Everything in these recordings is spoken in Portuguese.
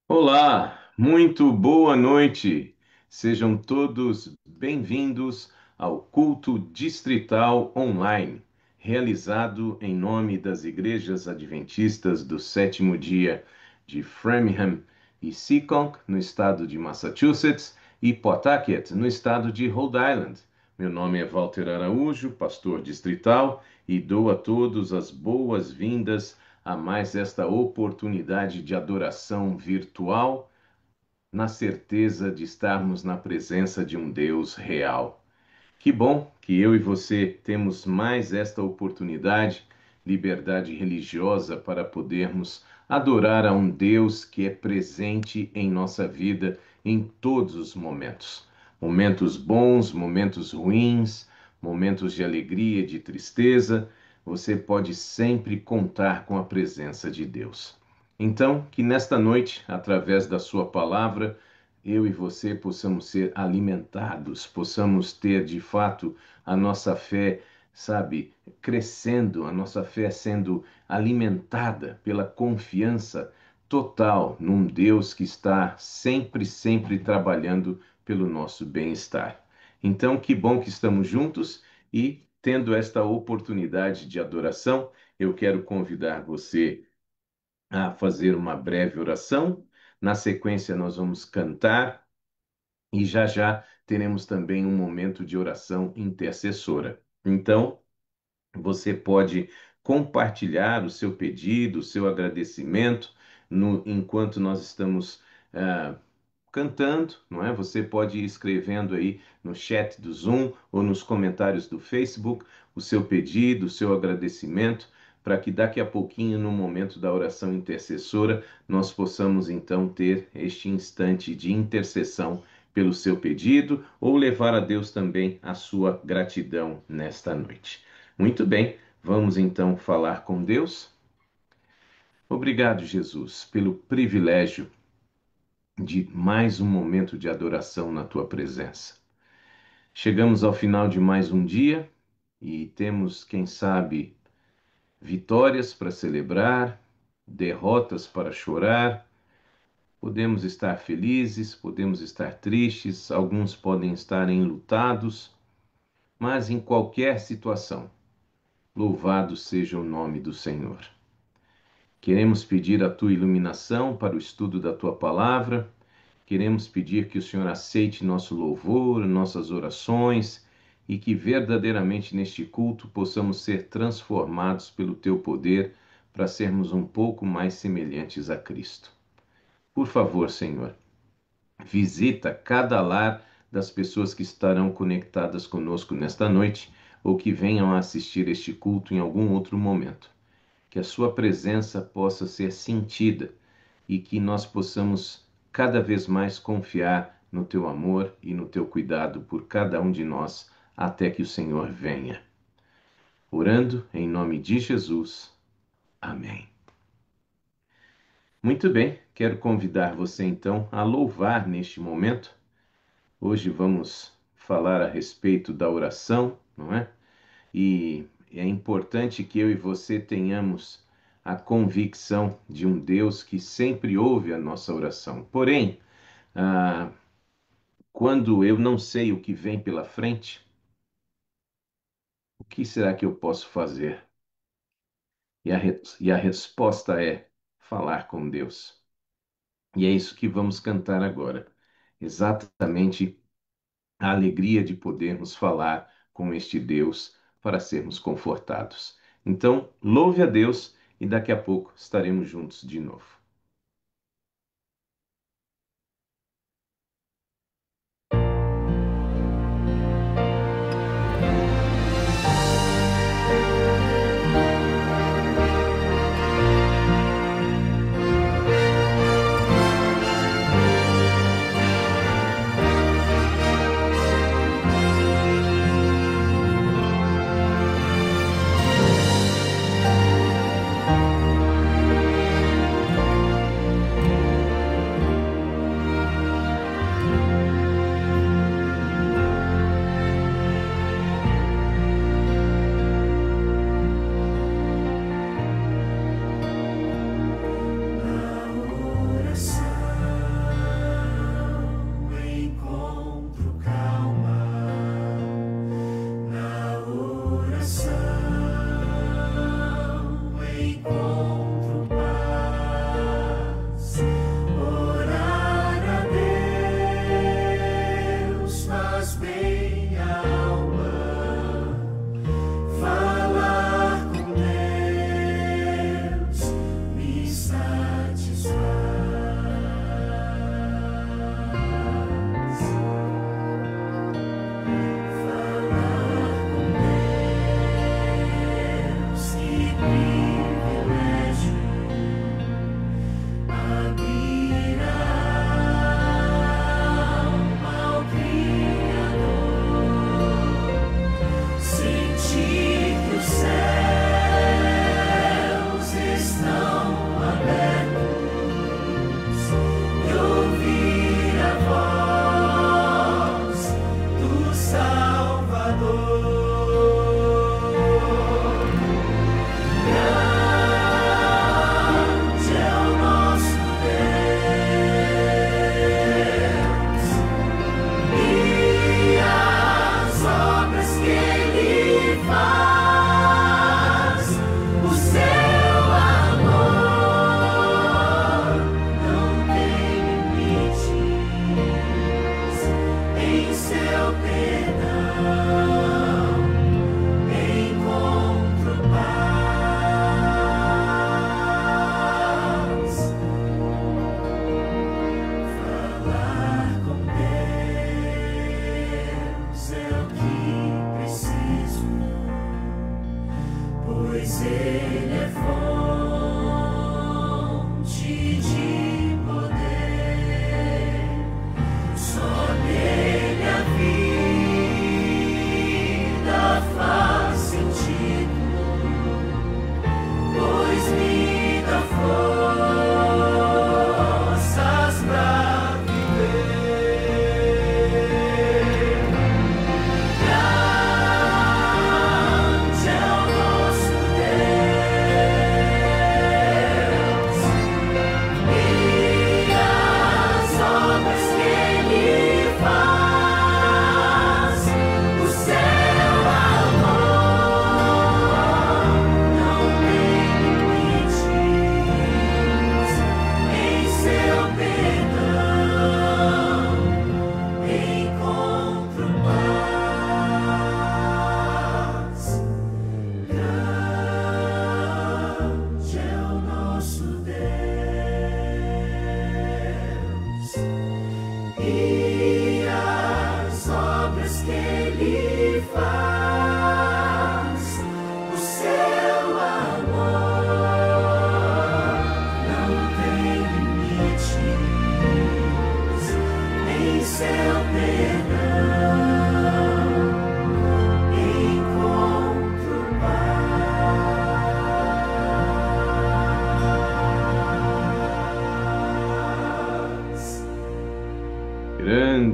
Olá, muito boa noite. Sejam todos bem-vindos ao culto distrital online, realizado em nome das Igrejas Adventistas do Sétimo Dia de Framingham e Seekonk, no estado de Massachusetts, e Pawtucket, no estado de Rhode Island. Meu nome é Walter Araújo, pastor distrital, e dou a todos as boas-vindas a mais esta oportunidade de adoração virtual, na certeza de estarmos na presença de um Deus real. Que bom que eu e você temos mais esta oportunidade, liberdade religiosa para podermos adorar a um Deus que é presente em nossa vida em todos os momentos. Momentos bons, momentos ruins, momentos de alegria, de tristeza, você pode sempre contar com a presença de Deus. Então, que nesta noite, através da sua palavra, eu e você possamos ser alimentados, possamos ter de fato a nossa fé, sabe, crescendo, a nossa fé sendo alimentada pela confiança total num Deus que está sempre, sempre trabalhando pelo nosso bem-estar. Então, que bom que estamos juntos e tendo esta oportunidade de adoração, eu quero convidar você a fazer uma breve oração. Na sequência, nós vamos cantar e já já teremos também um momento de oração intercessora. Então, você pode compartilhar o seu pedido, o seu agradecimento, enquanto nós estamos ah, cantando, não é? Você pode ir escrevendo aí no chat do Zoom ou nos comentários do Facebook o seu pedido, o seu agradecimento, para que daqui a pouquinho, no momento da oração intercessora, nós possamos então ter este instante de intercessão pelo seu pedido ou levar a Deus também a sua gratidão nesta noite. Muito bem, vamos então falar com Deus. Obrigado, Jesus, pelo privilégio de mais um momento de adoração na tua presença. Chegamos ao final de mais um dia e temos, quem sabe, vitórias para celebrar, derrotas para chorar. Podemos estar felizes, podemos estar tristes, alguns podem estar enlutados, mas em qualquer situação, louvado seja o nome do Senhor. Queremos pedir a tua iluminação para o estudo da tua palavra. Queremos pedir que o Senhor aceite nosso louvor, nossas orações e que verdadeiramente neste culto possamos ser transformados pelo teu poder para sermos um pouco mais semelhantes a Cristo. Por favor, Senhor, visita cada lar das pessoas que estarão conectadas conosco nesta noite ou que venham a assistir este culto em algum outro momento. Que a sua presença possa ser sentida e que nós possamos cada vez mais confiar no teu amor e no teu cuidado por cada um de nós até que o Senhor venha. Orando em nome de Jesus. Amém. Muito bem, quero convidar você então a louvar neste momento. Hoje vamos falar a respeito da oração, não é? E é importante que eu e você tenhamos a convicção de um Deus que sempre ouve a nossa oração. Porém, ah, quando eu não sei o que vem pela frente, o que será que eu posso fazer? E a resposta é falar com Deus. E é isso que vamos cantar agora. Exatamente a alegria de podermos falar com este Deus para sermos confortados. Então, louve a Deus e daqui a pouco estaremos juntos de novo.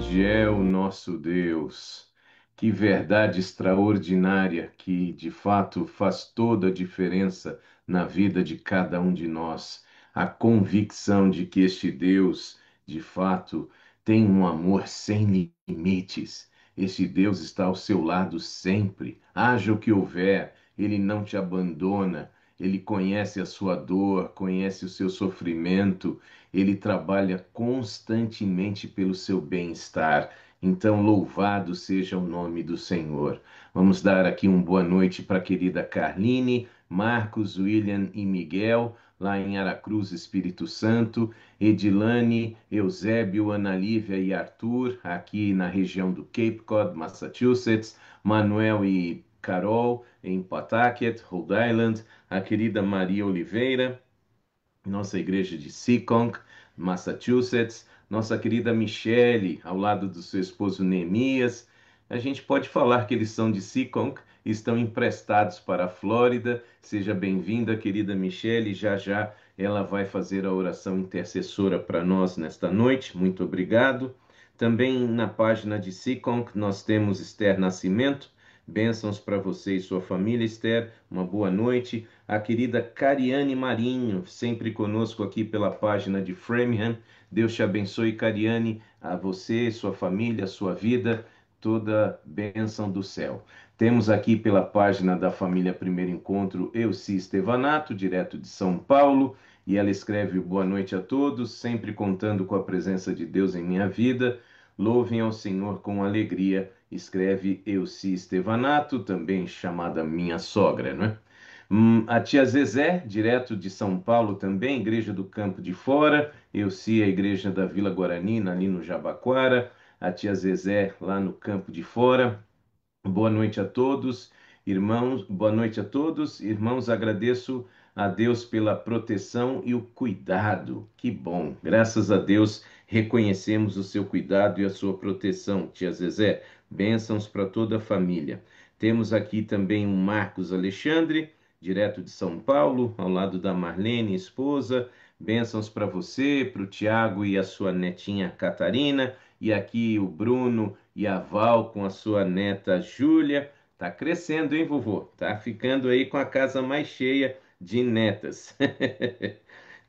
grande é o nosso Deus. Que verdade extraordinária que de fato faz toda a diferença na vida de cada um de nós. A convicção de que este Deus, de fato, tem um amor sem limites. Este Deus está ao seu lado sempre. Haja o que houver, ele não te abandona. Ele conhece a sua dor, conhece o seu sofrimento, ele trabalha constantemente pelo seu bem-estar. Então, louvado seja o nome do Senhor. Vamos dar aqui uma boa noite para a querida Carline, Marcos, William e Miguel, lá em Aracruz, Espírito Santo, Edilane, Eusébio, Ana Lívia e Arthur, aqui na região do Cape Cod, Massachusetts, Manuel e Carol, em Pawtucket, Rhode Island, a querida Maria Oliveira, nossa igreja de Seekonk, Massachusetts, nossa querida Michele, ao lado do seu esposo Neemias. A gente pode falar que eles são de Seekonk, estão emprestados para a Flórida. Seja bem-vinda, querida Michele. Já já ela vai fazer a oração intercessora para nós nesta noite. Muito obrigado. Também na página de Seekonk nós temos Esther Nascimento. Bênçãos para você e sua família, Esther. Uma boa noite. A querida Cariane Marinho, sempre conosco aqui pela página de Framingham. Deus te abençoe, Cariane, a você, sua família, sua vida, toda bênção do céu. Temos aqui pela página da família Primeiro Encontro, Elci Estevanato, direto de São Paulo, e ela escreve boa noite a todos, sempre contando com a presença de Deus em minha vida. Louvem ao Senhor com alegria, escreve Elci Estevanato, também chamada minha sogra, não é? A tia Zezé, direto de São Paulo também, Igreja do Campo de Fora. Eu sim, a Igreja da Vila Guaranina, ali no Jabaquara. A tia Zezé, lá no Campo de Fora. Boa noite a todos, irmãos. Boa noite a todos. Irmãos, agradeço a Deus pela proteção e o cuidado. Que bom. Graças a Deus reconhecemos o seu cuidado e a sua proteção, tia Zezé. Bênçãos para toda a família. Temos aqui também um Marcos Alexandre, direto de São Paulo, ao lado da Marlene, esposa. Bênçãos para você, para o Tiago e a sua netinha Catarina. E aqui o Bruno e a Val com a sua neta Júlia. Tá crescendo, hein, vovô? Tá ficando aí com a casa mais cheia de netas.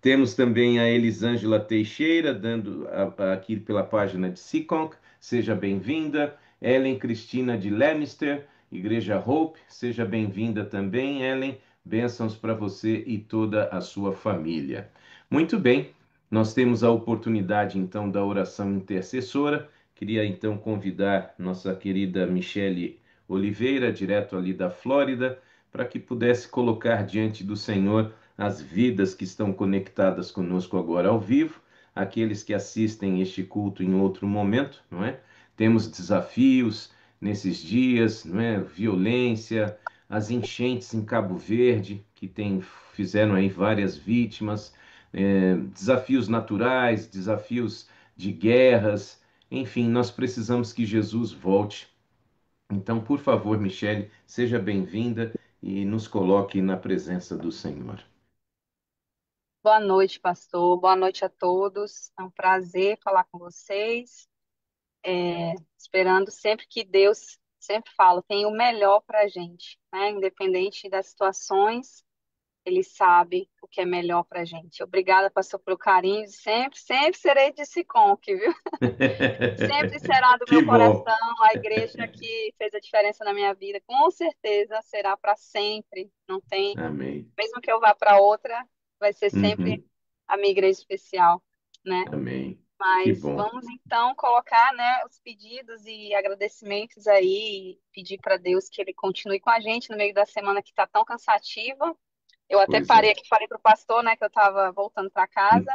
Temos também a Elisângela Teixeira, dando aqui pela página de Seekonk. Seja bem-vinda. Ellen Cristina de Lannister, Igreja Hope. Seja bem-vinda também, Ellen. Bênçãos para você e toda a sua família. Muito bem, nós temos a oportunidade então da oração intercessora. Queria então convidar nossa querida Michele Oliveira, direto ali da Flórida, para que pudesse colocar diante do Senhor as vidas que estão conectadas conosco agora ao vivo, aqueles que assistem este culto em outro momento, não é? Temos desafios nesses dias, não é? Violência, as enchentes em Cabo Verde, fizeram aí várias vítimas, desafios naturais, desafios de guerras, enfim, nós precisamos que Jesus volte. Então, por favor, Michele, seja bem-vinda e nos coloque na presença do Senhor. Boa noite, pastor. Boa noite a todos. É um prazer falar com vocês. Esperando sempre que Deus sempre fala, tem o melhor para a gente, né? Independente das situações, Ele sabe o que é melhor para a gente. Obrigada, pastor, pelo carinho. Sempre serei de Siconque, viu? Sempre será do Que meu bom. coração. A igreja que fez a diferença na minha vida, com certeza será para sempre. Não tem, Amém. mesmo que eu vá para outra, vai ser sempre Uhum. a minha igreja especial, né? Amém. Que Mas bom. vamos então colocar, né, os pedidos e agradecimentos aí, e pedir para Deus que Ele continue com a gente no meio da semana que está tão cansativa. Eu até Pois parei é. aqui, falei para o pastor, né, que eu estava voltando para casa.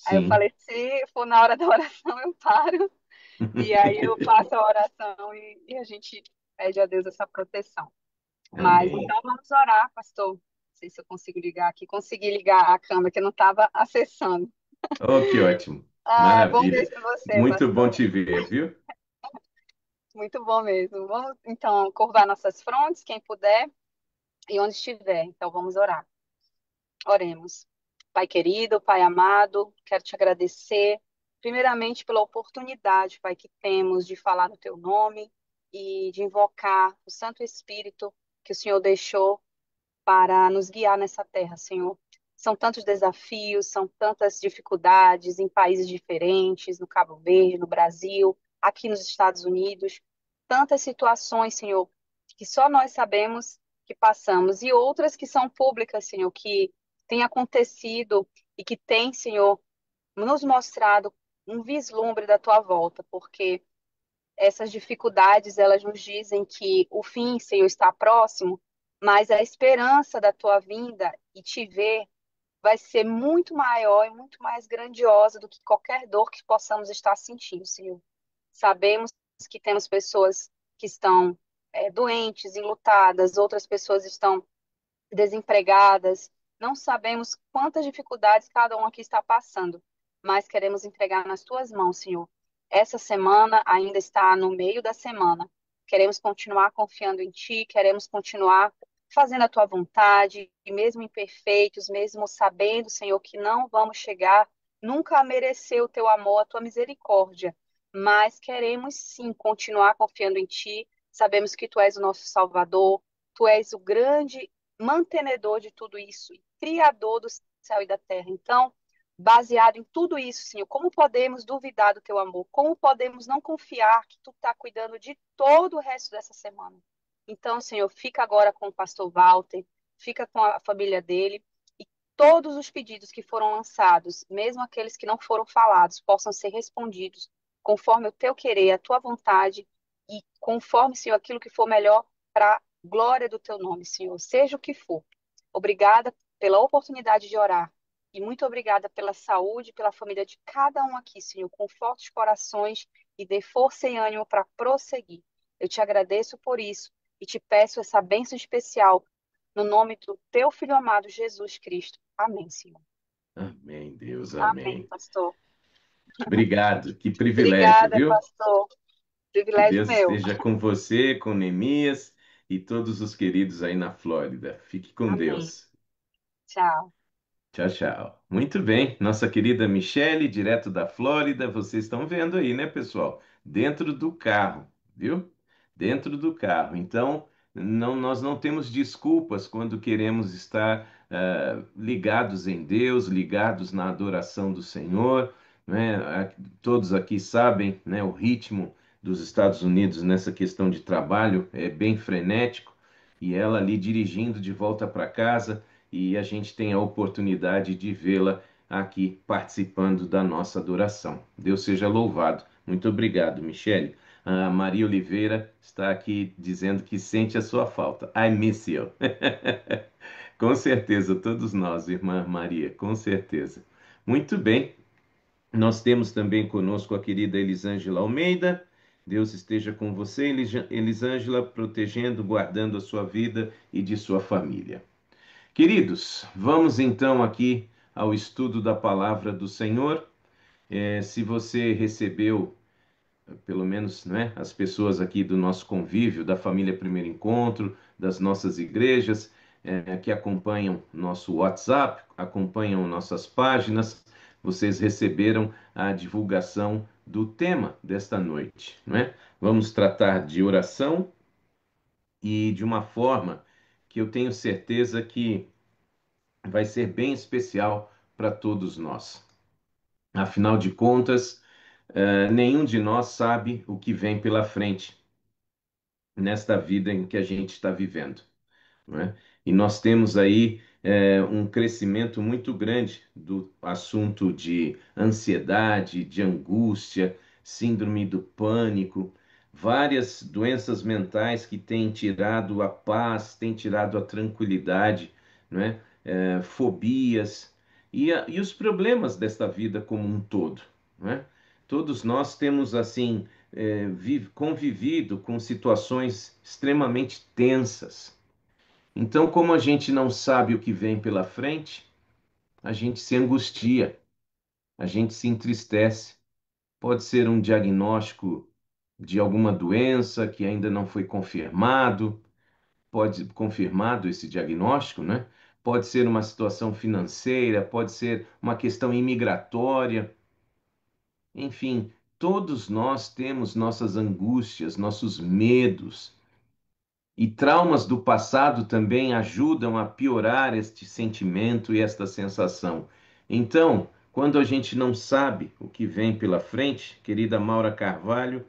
Aí eu Sim. falei, se for na hora da oração, eu paro. E aí eu faço a oração e a gente pede a Deus essa proteção. Mas Amém. então vamos orar, pastor. Não sei se eu consigo ligar aqui. Consegui ligar a câmera que eu não estava acessando. Oh, que ótimo. Ah, é bom ver Maravilha. você, Muito bom pastor. te ver, viu? Muito bom mesmo. Vamos então curvar nossas frontes, quem puder e onde estiver. Então vamos orar. Oremos. Pai querido, Pai amado, quero te agradecer primeiramente pela oportunidade, Pai, que temos de falar no Teu nome e de invocar o Santo Espírito que o Senhor deixou para nos guiar nessa terra, Senhor. São tantos desafios, são tantas dificuldades em países diferentes, no Cabo Verde, no Brasil, aqui nos Estados Unidos, tantas situações, Senhor, que só nós sabemos que passamos, e outras que são públicas, Senhor, que têm acontecido e que têm, Senhor, nos mostrado um vislumbre da tua volta, porque essas dificuldades, elas nos dizem que o fim, Senhor, está próximo, mas a esperança da tua vinda e te ver vai ser muito maior e muito mais grandiosa do que qualquer dor que possamos estar sentindo, Senhor. Sabemos que temos pessoas que estão doentes, enlutadas, outras pessoas estão desempregadas. Não sabemos quantas dificuldades cada um aqui está passando, mas queremos entregar nas tuas mãos, Senhor. Essa semana ainda está no meio da semana. Queremos continuar confiando em Ti, queremos continuar fazendo a Tua vontade, e mesmo imperfeitos, mesmo sabendo, Senhor, que não vamos chegar nunca a merecer o Teu amor, a Tua misericórdia, mas queremos sim continuar confiando em Ti. Sabemos que Tu és o nosso Salvador, Tu és o grande mantenedor de tudo isso e criador do céu e da terra. Então, baseado em tudo isso, Senhor, como podemos duvidar do teu amor? Como podemos não confiar que tu está cuidando de todo o resto dessa semana? Então, Senhor, fica agora com o pastor Walter, fica com a família dele e todos os pedidos que foram lançados, mesmo aqueles que não foram falados, possam ser respondidos conforme o teu querer, a tua vontade e conforme, Senhor, aquilo que for melhor para glória do teu nome, Senhor, seja o que for. Obrigada pela oportunidade de orar e muito obrigada pela saúde, pela família de cada um aqui, Senhor, com fortes corações e dê força e ânimo para prosseguir. Eu te agradeço por isso e te peço essa bênção especial no nome do teu filho amado Jesus Cristo. Amém, Senhor. Amém, Deus, Amém, amém. pastor. Obrigado, que privilégio, Obrigada, viu? pastor. Que Privilégio Deus meu. esteja com você, com Neemias e todos os queridos aí na Flórida. Fique com Amém. Deus. Tchau. Tchau, tchau. Muito bem, nossa querida Michele, direto da Flórida, vocês estão vendo aí, né, pessoal? Dentro do carro, viu? Dentro do carro. Então, nós não temos desculpas quando queremos estar ligados em Deus, ligados na adoração do Senhor, né? Todos aqui sabem, né, o ritmo dos Estados Unidos nessa questão de trabalho é bem frenético, e ela ali dirigindo de volta para casa e a gente tem a oportunidade de vê-la aqui participando da nossa adoração. Deus seja louvado. Muito obrigado, Michele. A Maria Oliveira está aqui dizendo que sente a sua falta. I miss you. Com certeza, todos nós, irmã Maria, com certeza. Muito bem, nós temos também conosco a querida Elisângela Almeida. Deus esteja com você, Elisângela, protegendo, guardando a sua vida e de sua família. Queridos, vamos então aqui ao estudo da palavra do Senhor. Se você recebeu, pelo menos, né, as pessoas aqui do nosso convívio, da família Primeiro Encontro, das nossas igrejas, que acompanham nosso WhatsApp, acompanham nossas páginas, vocês receberam a divulgação do tema desta noite, né? Vamos tratar de oração e de uma forma que eu tenho certeza que vai ser bem especial para todos nós. Afinal de contas, nenhum de nós sabe o que vem pela frente nesta vida em que a gente está vivendo, não é? E nós temos aí um crescimento muito grande do assunto de ansiedade, de angústia, síndrome do pânico, várias doenças mentais que têm tirado a paz, têm tirado a tranquilidade, não é? Fobias e os problemas desta vida como um todo, não é? Todos nós temos assim convivido com situações extremamente tensas. Então, como a gente não sabe o que vem pela frente, a gente se angustia, a gente se entristece. Pode ser um diagnóstico de alguma doença que ainda não foi confirmado, pode confirmado esse diagnóstico, né? Pode ser uma situação financeira, pode ser uma questão imigratória, enfim, todos nós temos nossas angústias, nossos medos. E traumas do passado também ajudam a piorar este sentimento e esta sensação. Então, quando a gente não sabe o que vem pela frente, querida Maura Carvalho,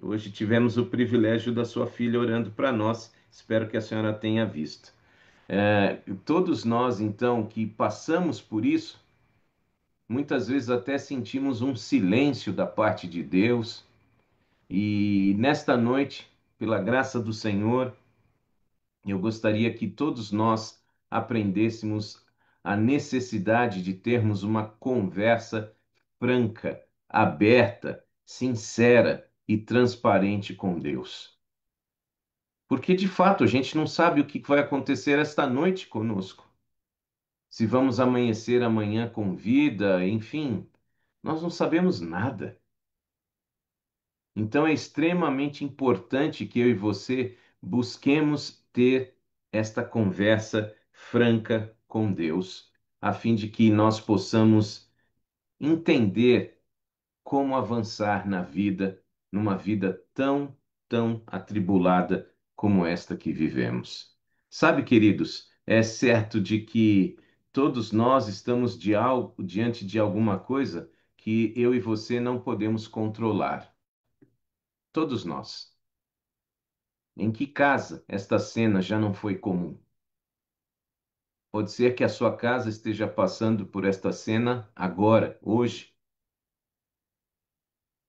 hoje tivemos o privilégio da sua filha orando para nós. Espero que a senhora tenha visto. Todos nós, então, que passamos por isso, muitas vezes até sentimos um silêncio da parte de Deus. E nesta noite, pela graça do Senhor, eu gostaria que todos nós aprendêssemos a necessidade de termos uma conversa franca, aberta, sincera e transparente com Deus. Porque de fato a gente não sabe o que vai acontecer esta noite conosco. Se vamos amanhecer amanhã com vida, enfim, nós não sabemos nada. Então é extremamente importante que eu e você busquemos ter esta conversa franca com Deus, a fim de que nós possamos entender como avançar na vida, numa vida tão atribulada como esta que vivemos. Sabe, queridos, é certo de que todos nós estamos diante de alguma coisa que eu e você não podemos controlar. Todos nós. Em que casa esta cena já não foi comum? Pode ser que a sua casa esteja passando por esta cena agora, hoje,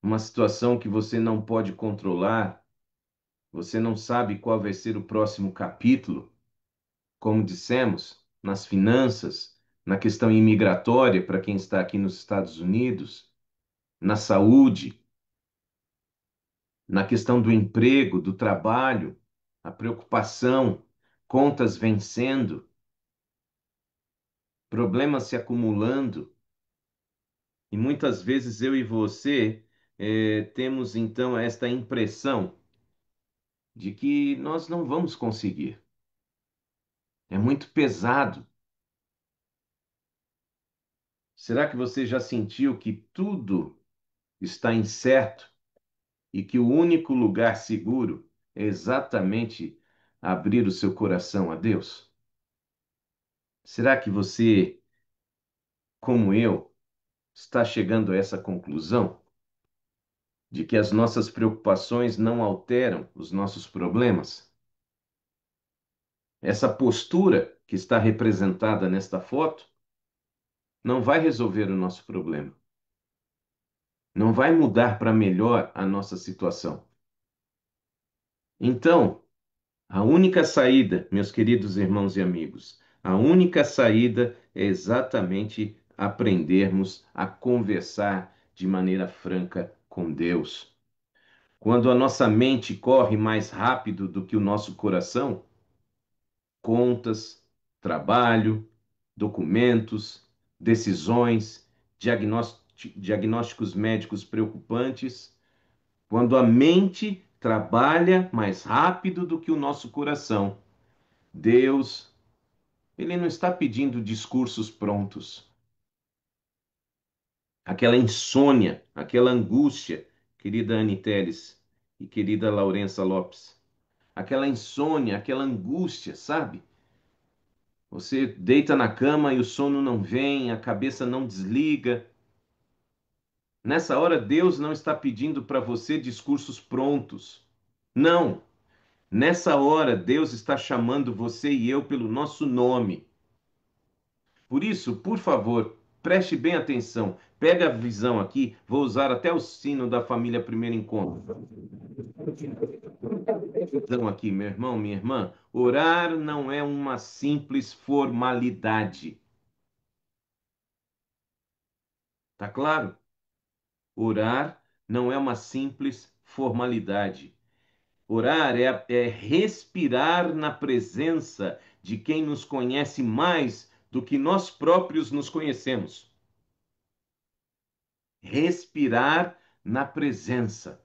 uma situação que você não pode controlar, você não sabe qual vai ser o próximo capítulo, como dissemos, nas finanças, na questão imigratória para quem está aqui nos Estados Unidos, na saúde, na questão do emprego, do trabalho, a preocupação, contas vencendo, problemas se acumulando, e muitas vezes eu e você temos então esta impressão de que nós não vamos conseguir. É muito pesado. Será que você já sentiu que tudo está incerto e que o único lugar seguro é exatamente abrir o seu coração a Deus? Será que você, como eu, está chegando a essa conclusão de que as nossas preocupações não alteram os nossos problemas? Essa postura que está representada nesta foto não vai resolver o nosso problema. Não vai mudar para melhor a nossa situação. Então, a única saída, meus queridos irmãos e amigos, a única saída é exatamente aprendermos a conversar de maneira franca com Deus. Quando a nossa mente corre mais rápido do que o nosso coração, contas, trabalho, documentos, decisões, diagnósticos médicos preocupantes, quando a mente trabalha mais rápido do que o nosso coração. Deus, ele não está pedindo discursos prontos. Aquela insônia, aquela angústia, querida Anne Teles e querida Laurença Lopes, aquela insônia, aquela angústia, sabe? Você deita na cama e o sono não vem, a cabeça não desliga. Nessa hora, Deus não está pedindo para você discursos prontos. Não. Nessa hora, Deus está chamando você e eu pelo nosso nome. Por isso, por favor, preste bem atenção. Pega a visão aqui, vou usar até o sino da família Primeiro Encontro. Então, aqui, meu irmão, minha irmã, orar não é uma simples formalidade. Tá claro? Orar não é uma simples formalidade. Orar é respirar na presença de quem nos conhece mais do que nós próprios nos conhecemos. Respirar na presença.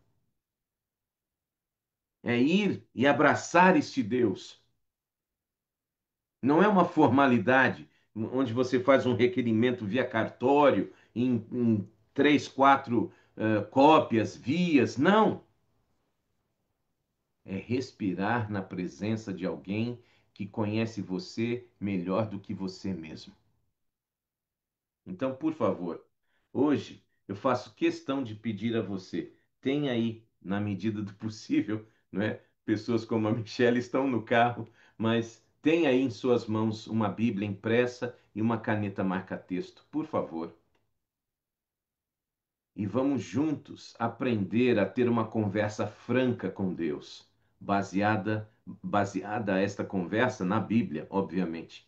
É ir e abraçar este Deus. Não é uma formalidade onde você faz um requerimento via cartório em 3, 4 cópias, vias. Não. É respirar na presença de alguém que conhece você melhor do que você mesmo. Então, por favor, hoje eu faço questão de pedir a você, tenha aí, na medida do possível, não é? Pessoas como a Michelle estão no carro, mas tenha aí em suas mãos uma Bíblia impressa e uma caneta marca-texto, por favor. E vamos juntos aprender a ter uma conversa franca com Deus, baseada esta conversa na Bíblia, obviamente.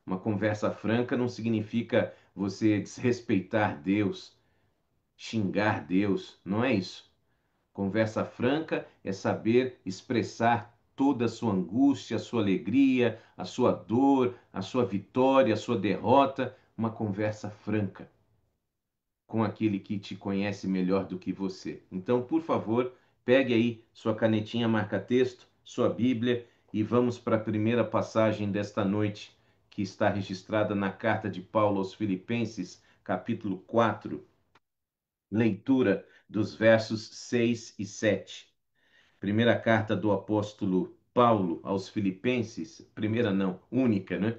Uma conversa franca não significa você desrespeitar Deus, xingar Deus, não é isso. Conversa franca é saber expressar toda a sua angústia, a sua alegria, a sua dor, a sua vitória, a sua derrota. Uma conversa franca com aquele que te conhece melhor do que você. Então, por favor, pegue aí sua canetinha marca-texto, sua Bíblia e vamos para a primeira passagem desta noite, que está registrada na carta de Paulo aos Filipenses, capítulo 4, leitura dos versos 6 e 7. Primeira carta do apóstolo Paulo aos Filipenses, primeira não, única, né?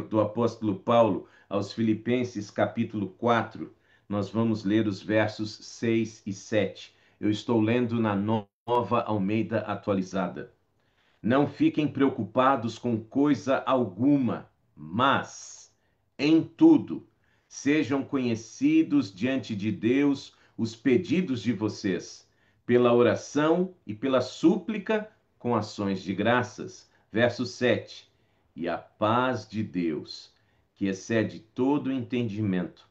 Do apóstolo Paulo aos Filipenses, capítulo 4. Nós vamos ler os versos 6 e 7. Eu estou lendo na Nova Almeida Atualizada. Não fiquem preocupados com coisa alguma, mas em tudo sejam conhecidos diante de Deus os pedidos de vocês, pela oração e pela súplica com ações de graças. Verso 7. E a paz de Deus, que excede todo entendimento,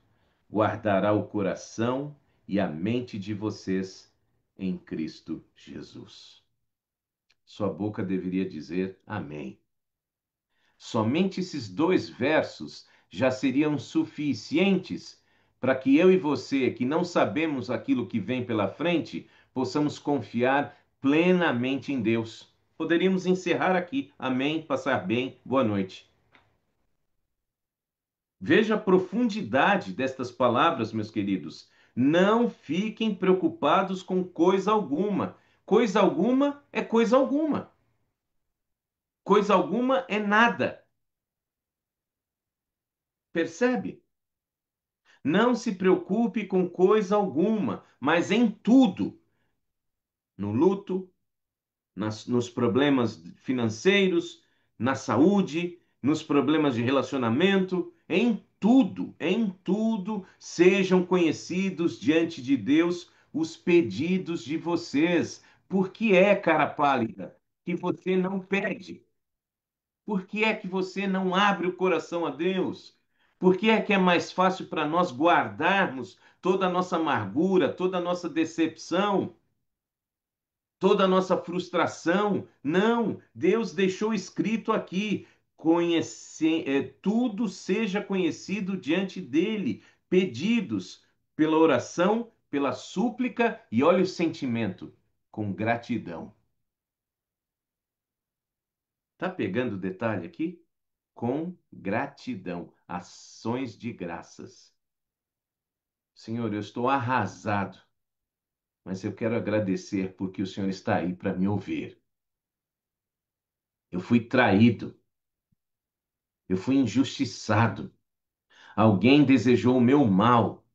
guardará o coração e a mente de vocês em Cristo Jesus. Sua boca deveria dizer amém. Somente esses dois versos já seriam suficientes para que eu e você, que não sabemos aquilo que vem pela frente, possamos confiar plenamente em Deus. Poderíamos encerrar aqui. Amém, passar bem, boa noite. Veja a profundidade destas palavras, meus queridos. Não fiquem preocupados com coisa alguma. Coisa alguma é coisa alguma. Coisa alguma é nada. Percebe? Não se preocupe com coisa alguma, mas em tudo, no luto, nos problemas financeiros, na saúde, nos problemas de relacionamento, em tudo, sejam conhecidos diante de Deus os pedidos de vocês. Por que é, cara pálida, que você não pede? Por que é que você não abre o coração a Deus? Por que é mais fácil para nós guardarmos toda a nossa amargura, toda a nossa decepção, toda a nossa frustração? Não, Deus deixou escrito aqui: tudo seja conhecido diante dele, pedidos pela oração, pela súplica e olha o sentimento, com gratidão. Tá pegando o detalhe aqui? Com gratidão, ações de graças. Senhor, eu estou arrasado, mas eu quero agradecer porque o Senhor está aí para me ouvir. Eu fui traído, eu fui injustiçado, alguém desejou o meu mal,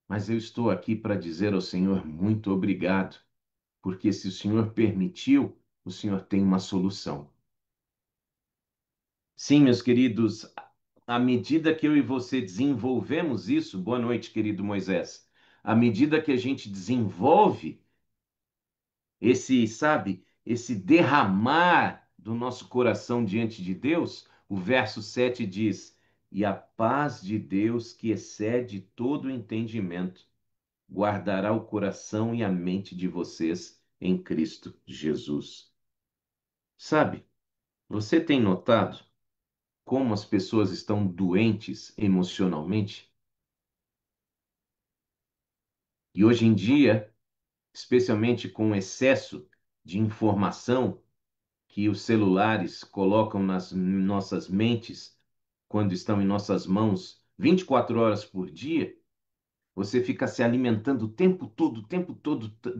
mas eu estou aqui para dizer ao Senhor muito obrigado, porque se o Senhor permitiu, o Senhor tem uma solução. Sim, meus queridos, à medida que eu e você desenvolvemos isso, boa noite, querido Moisés. À medida que a gente desenvolve esse derramar do nosso coração diante de Deus, o verso 7 diz: E a paz de Deus, que excede todo o entendimento, guardará o coração e a mente de vocês em Cristo Jesus. Sabe, você tem notado como as pessoas estão doentes emocionalmente? E hoje em dia, especialmente com o excesso de informação que os celulares colocam nas nossas mentes quando estão em nossas mãos 24 horas por dia, Você fica se alimentando o tempo todo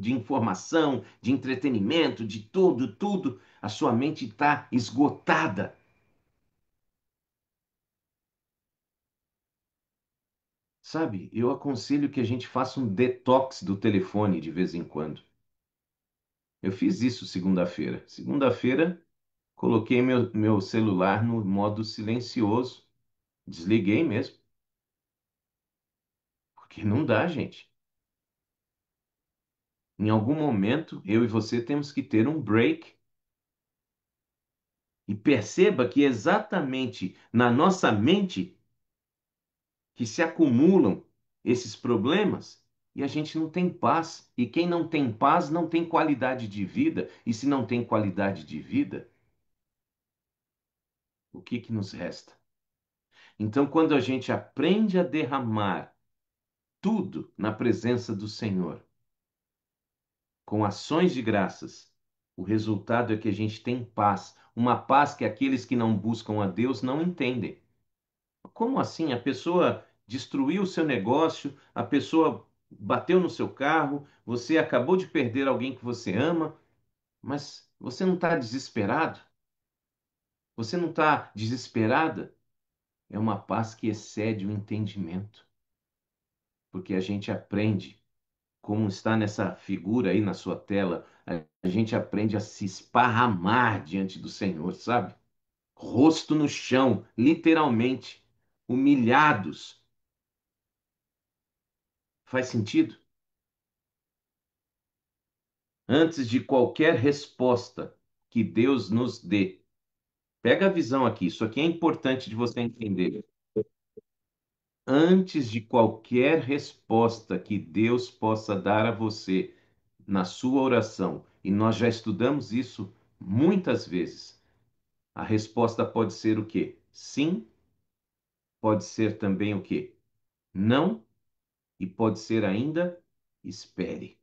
de informação, de entretenimento, de tudo, tudo. A sua mente está esgotada. Sabe, eu aconselho que a gente faça um detox do telefone de vez em quando. Eu fiz isso segunda-feira. Segunda-feira, coloquei meu celular no modo silencioso. Desliguei mesmo. Porque não dá, gente. Em algum momento, eu e você temos que ter um break. E perceba que exatamente na nossa mente que se acumulam esses problemas e a gente não tem paz. E quem não tem paz não tem qualidade de vida. E se não tem qualidade de vida, o que que nos resta? Então, quando a gente aprende a derramar tudo na presença do Senhor, com ações de graças, o resultado é que a gente tem paz, uma paz que aqueles que não buscam a Deus não entendem. Como assim? A pessoa destruiu o seu negócio, a pessoa bateu no seu carro, você acabou de perder alguém que você ama, mas você não está desesperado? Você não está desesperada? É uma paz que excede o entendimento, porque a gente aprende, como está nessa figura aí na sua tela, a gente aprende a se esparramar diante do Senhor, sabe? Rosto no chão, literalmente, humilhados. Faz sentido? Antes de qualquer resposta que Deus nos dê. Pega a visão aqui, isso aqui é importante de você entender. Antes de qualquer resposta que Deus possa dar a você na sua oração, e nós já estudamos isso muitas vezes, a resposta pode ser o quê? Sim, pode ser também o quê? Não, e pode ser ainda espere.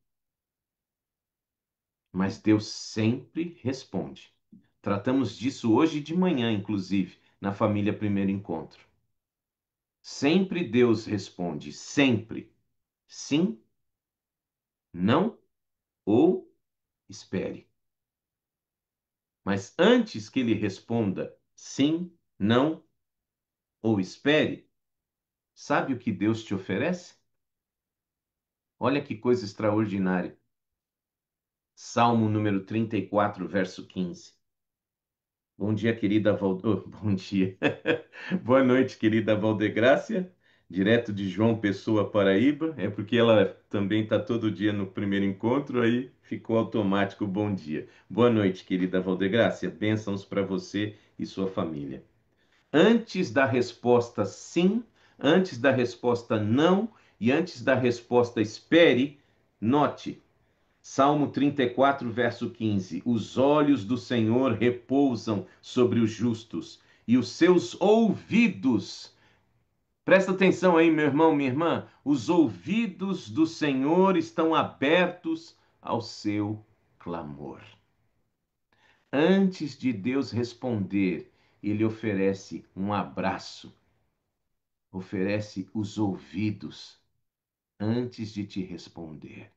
Mas Deus sempre responde. Tratamos disso hoje de manhã, inclusive, na família Primeiro Encontro. Sempre Deus responde, sempre. Sim, não ou espere. Mas antes que ele responda sim, não ou espere, sabe o que Deus te oferece? Olha que coisa extraordinária. Salmo número 34, verso 15. Bom dia, querida bom dia. Boa noite, querida Valdegrácia, direto de João Pessoa, Paraíba. É porque ela também está todo dia no primeiro encontro, aí ficou automático bom dia. Boa noite, querida Valdegrácia. Bênçãos para você e sua família. Antes da resposta sim, antes da resposta não e antes da resposta espere, note. Salmo 34, verso 15: Os olhos do Senhor repousam sobre os justos, e os seus ouvidos, presta atenção aí, meu irmão, minha irmã, os ouvidos do Senhor estão abertos ao seu clamor. Antes de Deus responder, ele oferece um abraço, oferece os ouvidos antes de te responder.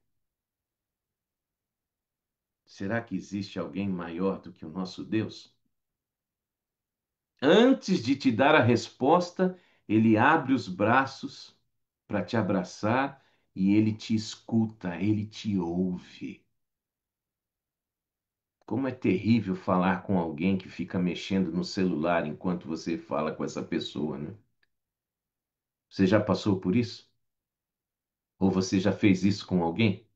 Será que existe alguém maior do que o nosso Deus? Antes de te dar a resposta, ele abre os braços para te abraçar e ele te escuta, ele te ouve. Como é terrível falar com alguém que fica mexendo no celular enquanto você fala com essa pessoa, né? Você já passou por isso? Ou você já fez isso com alguém?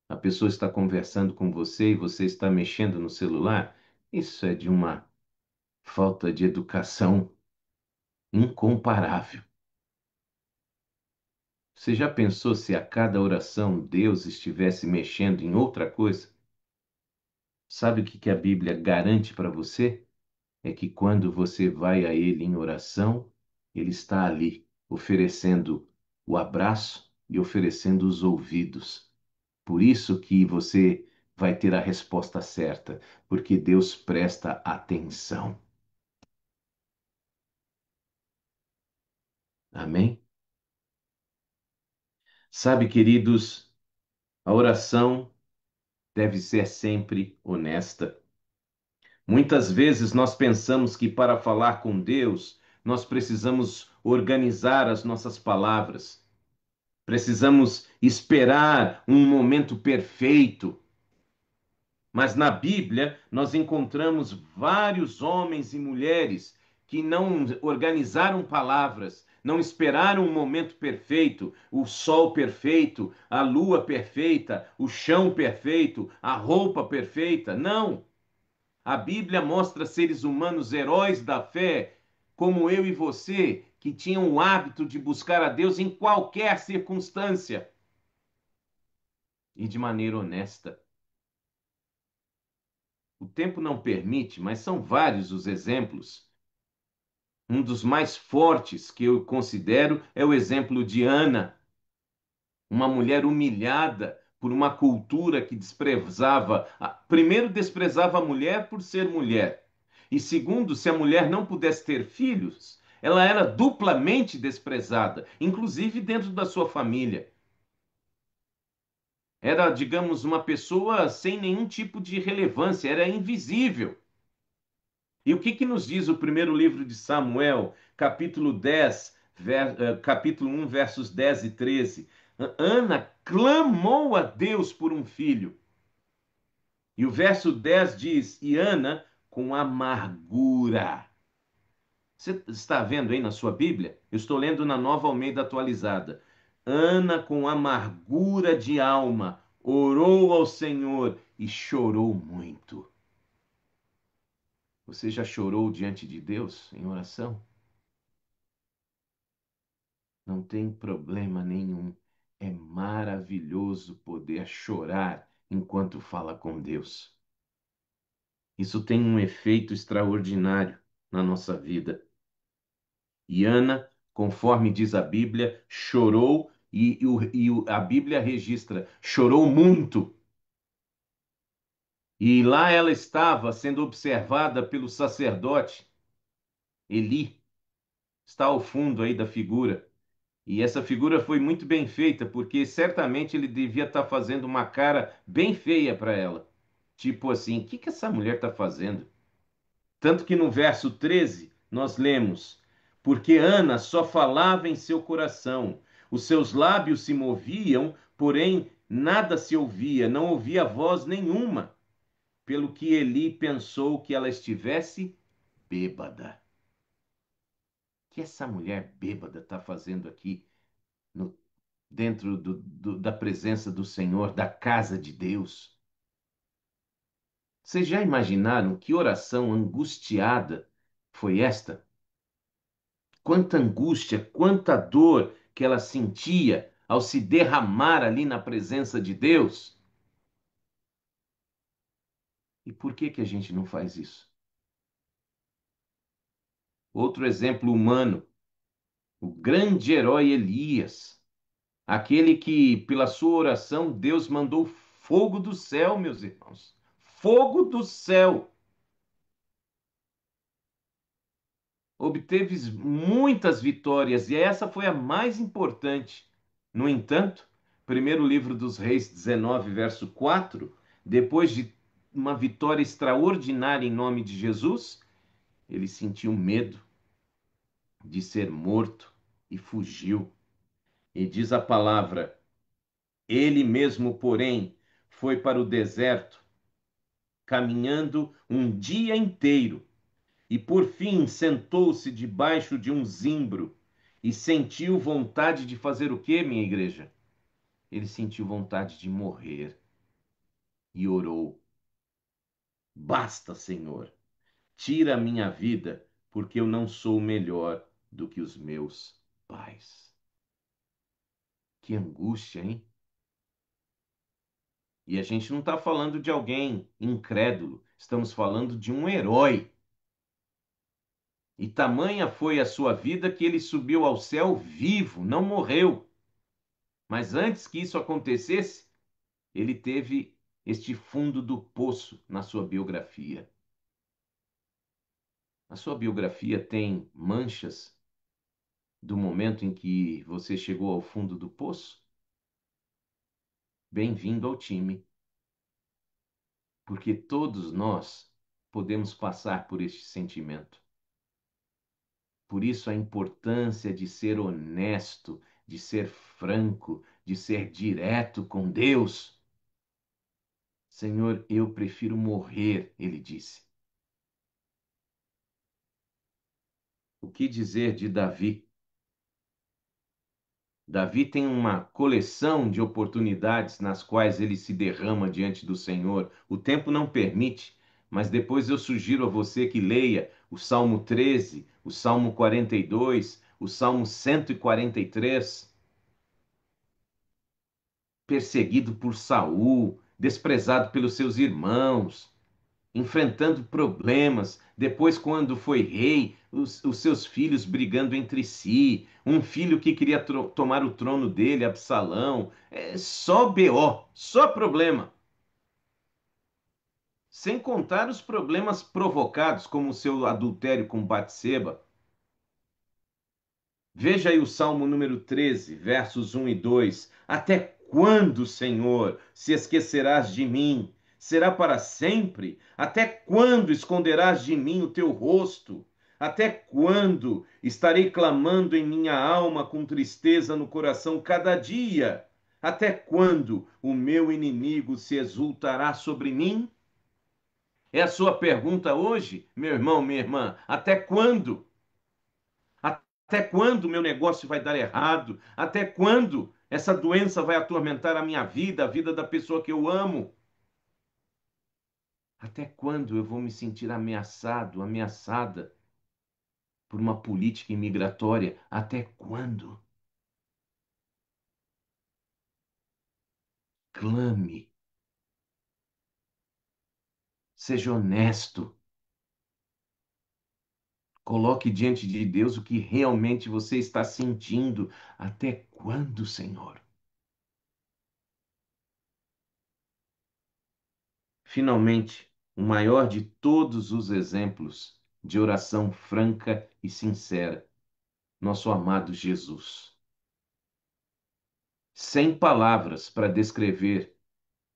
A pessoa está conversando com você e você está mexendo no celular? Isso é de uma falta de educação incomparável. Você já pensou se a cada oração Deus estivesse mexendo em outra coisa? Sabe o que que a Bíblia garante para você? É que quando você vai a Ele em oração, Ele está ali, oferecendo o abraço e oferecendo os ouvidos. Por isso que você vai ter a resposta certa, porque Deus presta atenção. Amém? Sabe, queridos, a oração deve ser sempre honesta. Muitas vezes nós pensamos que para falar com Deus, nós precisamos organizar as nossas palavras, precisamos esperar um momento perfeito. Mas na Bíblia nós encontramos vários homens e mulheres que não organizaram palavras, não esperaram um momento perfeito, o sol perfeito, a lua perfeita, o chão perfeito, a roupa perfeita. Não! A Bíblia mostra seres humanos heróis da fé, como eu e você, que tinham o hábito de buscar a Deus em qualquer circunstância e de maneira honesta. O tempo não permite, mas são vários os exemplos. Um dos mais fortes que eu considero é o exemplo de Ana, uma mulher humilhada por uma cultura que desprezava, primeiro desprezava a mulher por ser mulher, e segundo, se a mulher não pudesse ter filhos, ela era duplamente desprezada, inclusive dentro da sua família. Era, digamos, uma pessoa sem nenhum tipo de relevância, era invisível. E o que que nos diz o primeiro livro de Samuel, capítulo 10, capítulo 1, versos 10 e 13? Ana clamou a Deus por um filho. E o verso 10 diz: E Ana com amargura. Você está vendo aí na sua Bíblia? Eu estou lendo na Nova Almeida Atualizada. Ana com amargura de alma orou ao Senhor e chorou muito. Você já chorou diante de Deus em oração? Não tem problema nenhum. É maravilhoso poder chorar enquanto fala com Deus. Isso tem um efeito extraordinário na nossa vida. E Ana, conforme diz a Bíblia, chorou a Bíblia registra, chorou muito. E lá ela estava sendo observada pelo sacerdote Eli, está ao fundo aí da figura. E essa figura foi muito bem feita, porque certamente ele devia estar fazendo uma cara bem feia para ela. Tipo assim, o que que essa mulher está fazendo? Tanto que no verso 13 nós lemos: Porque Ana só falava em seu coração, os seus lábios se moviam, porém nada se ouvia, não ouvia voz nenhuma, pelo que Eli pensou que ela estivesse bêbada. O que essa mulher bêbada está fazendo aqui no dentro da presença do Senhor, da casa de Deus? Vocês já imaginaram que oração angustiada foi esta? Quanta angústia, quanta dor que ela sentia ao se derramar ali na presença de Deus. E por que que a gente não faz isso? Outro exemplo humano, o grande herói Elias, aquele que, pela sua oração, Deus mandou fogo do céu, meus irmãos. Fogo do céu. Obteve muitas vitórias e essa foi a mais importante. No entanto, primeiro livro dos Reis 19, verso 4, depois de uma vitória extraordinária em nome de Jesus, ele sentiu medo de ser morto e fugiu. E diz a palavra: ele mesmo, porém, foi para o deserto, caminhando um dia inteiro. E por fim sentou-se debaixo de um zimbro e sentiu vontade de fazer o quê, minha igreja? Ele sentiu vontade de morrer e orou: Basta, Senhor, tira a minha vida, porque eu não sou melhor do que os meus pais. Que angústia, hein? E a gente não está falando de alguém incrédulo, estamos falando de um herói. E tamanha foi a sua vida que ele subiu ao céu vivo, não morreu. Mas antes que isso acontecesse, ele teve este fundo do poço na sua biografia. A sua biografia tem manchas do momento em que você chegou ao fundo do poço? bem-vindo ao time, porque todos nós podemos passar por este sentimento. Por isso a importância de ser honesto, de ser franco, de ser direto com Deus. Senhor, eu prefiro morrer, ele disse. O que dizer de Davi? Davi tem uma coleção de oportunidades nas quais ele se derrama diante do Senhor. O tempo não permite, mas depois eu sugiro a você que leia o Salmo 13, o Salmo 42, o Salmo 143. Perseguido por Saul, desprezado pelos seus irmãos, enfrentando problemas. Depois, quando foi rei, os seus filhos brigando entre si, um filho que queria tomar o trono dele, Absalão. É só BO, só problema. Sem contar os problemas provocados, como o seu adultério com Batseba. Veja aí o Salmo número 13, versos 1 e 2. Até quando, Senhor, se esquecerás de mim? Será para sempre? Até quando esconderás de mim o teu rosto? Até quando estarei clamando em minha alma com tristeza no coração cada dia? Até quando o meu inimigo se exultará sobre mim? É a sua pergunta hoje, meu irmão, minha irmã. Até quando? Até quando meu negócio vai dar errado? Até quando essa doença vai atormentar a minha vida, a vida da pessoa que eu amo? Até quando eu vou me sentir ameaçado, ameaçada por uma política imigratória? Até quando? Clame, seja honesto, coloque diante de Deus o que realmente você está sentindo. Até quando, Senhor? Finalmente, o maior de todos os exemplos de oração franca e sincera, nosso amado Jesus. Sem palavras para descrever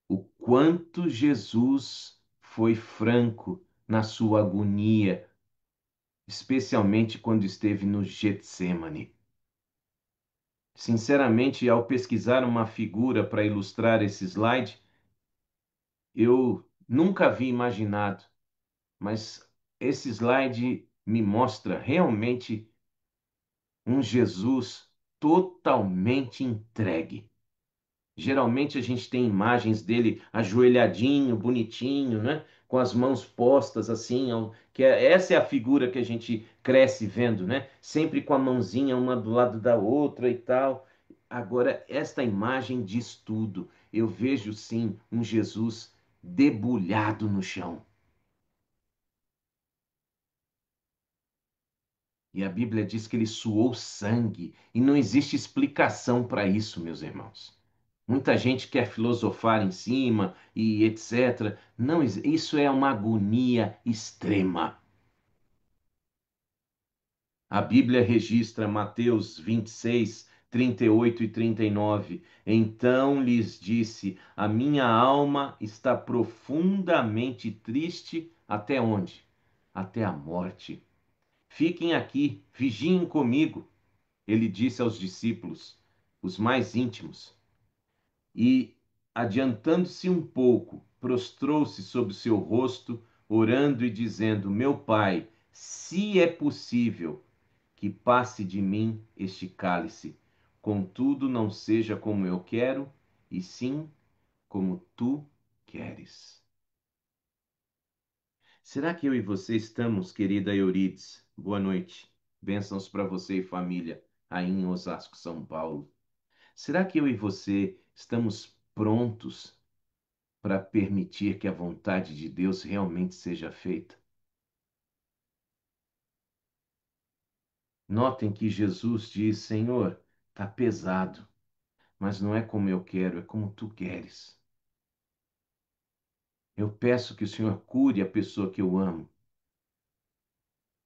o quanto Jesus foi franco na sua agonia, especialmente quando esteve no Getsemane. Sinceramente, ao pesquisar uma figura para ilustrar esse slide, eu nunca havia imaginado, mas esse slide me mostra realmente um Jesus totalmente entregue. Geralmente a gente tem imagens dele ajoelhadinho, bonitinho, né? Com as mãos postas assim, essa é a figura que a gente cresce vendo, né? Sempre com a mãozinha uma do lado da outra e tal. Agora, esta imagem diz tudo. Eu vejo sim um Jesus debulhado no chão. E a Bíblia diz que ele suou sangue, e não existe explicação para isso, meus irmãos. Muita gente quer filosofar em cima e etc. Não, isso é uma agonia extrema. A Bíblia registra Mateus 26, 38 e 39. Então lhes disse: A minha alma está profundamente triste até onde? Até a morte. Fiquem aqui, vigiem comigo. Ele disse aos discípulos, os mais íntimos, e, adiantando-se um pouco, prostrou-se sobre o seu rosto, orando e dizendo: Meu Pai, se é possível, que passe de mim este cálice, contudo, não seja como eu quero, e sim como tu queres. Será que eu e você estamos, querida Eurides? Boa noite. Bênçãos para você e família, aí em Osasco, São Paulo. Será que eu e você estamos prontos para permitir que a vontade de Deus realmente seja feita? Notem que Jesus diz: Senhor, está pesado, mas não é como eu quero, é como tu queres. Eu peço que o Senhor cure a pessoa que eu amo,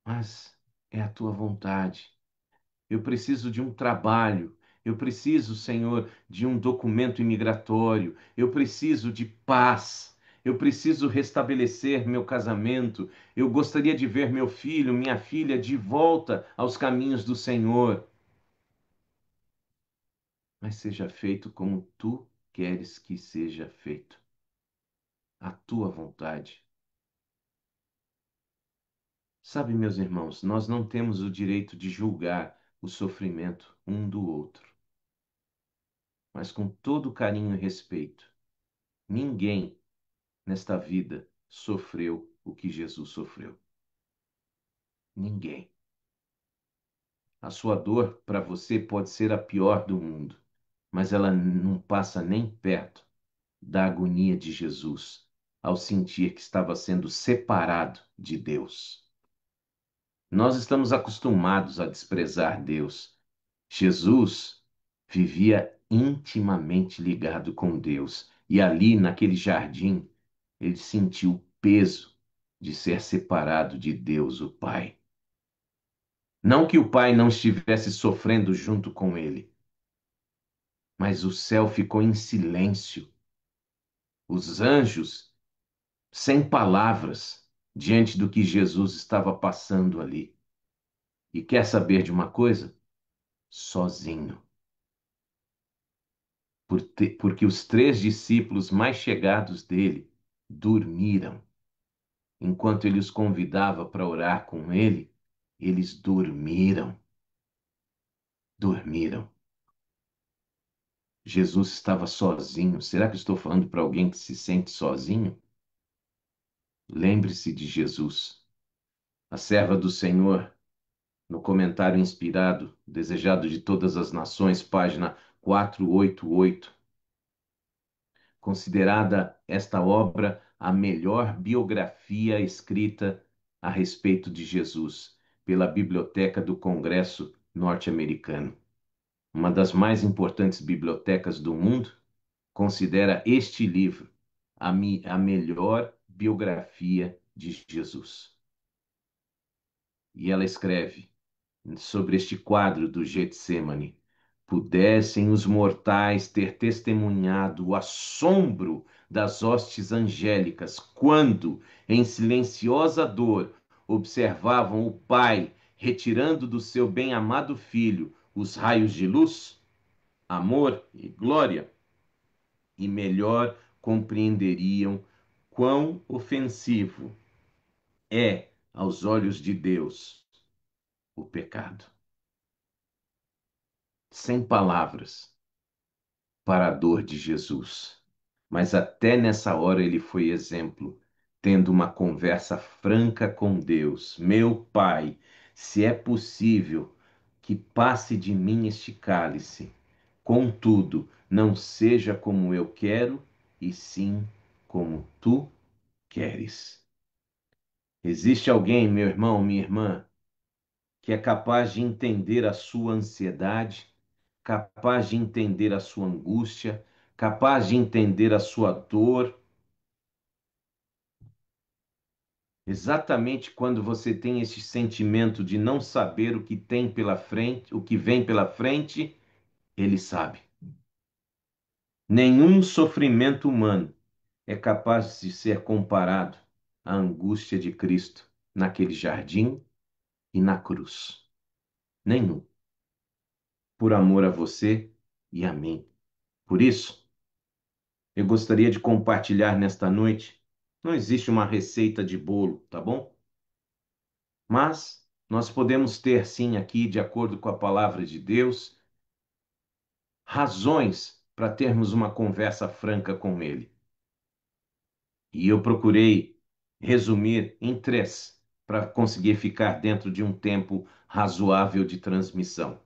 mas é a tua vontade. Eu preciso de um trabalho, Eu preciso, Senhor, de um documento imigratório. Eu preciso de paz. Eu preciso restabelecer meu casamento. Eu gostaria de ver meu filho, minha filha de volta aos caminhos do Senhor. Mas seja feito como tu queres que seja feito. A tua vontade. Sabe, meus irmãos, nós não temos o direito de julgar o sofrimento um do outro, mas com todo carinho e respeito. Ninguém nesta vida sofreu o que Jesus sofreu. Ninguém. A sua dor para você pode ser a pior do mundo, mas ela não passa nem perto da agonia de Jesus ao sentir que estava sendo separado de Deus. Nós estamos acostumados a desprezar Deus. Jesus vivia intimamente ligado com Deus e ali, naquele jardim, ele sentiu o peso de ser separado de Deus, o Pai. Não que o Pai não estivesse sofrendo junto com ele, mas o céu ficou em silêncio. Os anjos, sem palavras, diante do que Jesus estava passando ali. E quer saber de uma coisa? Sozinho. Porque os três discípulos mais chegados dele dormiram. Enquanto ele os convidava para orar com ele, eles dormiram. Dormiram. Jesus estava sozinho. Será que eu estou falando para alguém que se sente sozinho? Lembre-se de Jesus. A serva do Senhor, no comentário inspirado, desejado de todas as nações, página 488, considerada esta obra a melhor biografia escrita a respeito de Jesus pela Biblioteca do Congresso norte-americano. Uma das mais importantes bibliotecas do mundo considera este livro a melhor biografia de Jesus. E ela escreve sobre este quadro do Getsemane: pudessem os mortais ter testemunhado o assombro das hostes angélicas quando, em silenciosa dor, observavam o Pai retirando do seu bem-amado Filho os raios de luz, amor e glória, e melhor compreenderiam quão ofensivo é, aos olhos de Deus, o pecado. Sem palavras para a dor de Jesus. Mas até nessa hora ele foi exemplo, tendo uma conversa franca com Deus. Meu Pai, se é possível que passe de mim este cálice, contudo, não seja como eu quero, e sim como tu queres. Existe alguém, meu irmão, minha irmã, que é capaz de entender a sua ansiedade, capaz de entender a sua angústia, capaz de entender a sua dor. Exatamente quando você tem esse sentimento de não saber o que tem pela frente, o que vem pela frente, ele sabe. Nenhum sofrimento humano é capaz de ser comparado à angústia de Cristo naquele jardim e na cruz. Nenhum. Por amor a você e a mim. Por isso, eu gostaria de compartilhar nesta noite. Não existe uma receita de bolo, tá bom? Mas nós podemos ter sim aqui, de acordo com a palavra de Deus, razões para termos uma conversa franca com Ele. E eu procurei resumir em três, para conseguir ficar dentro de um tempo razoável de transmissão.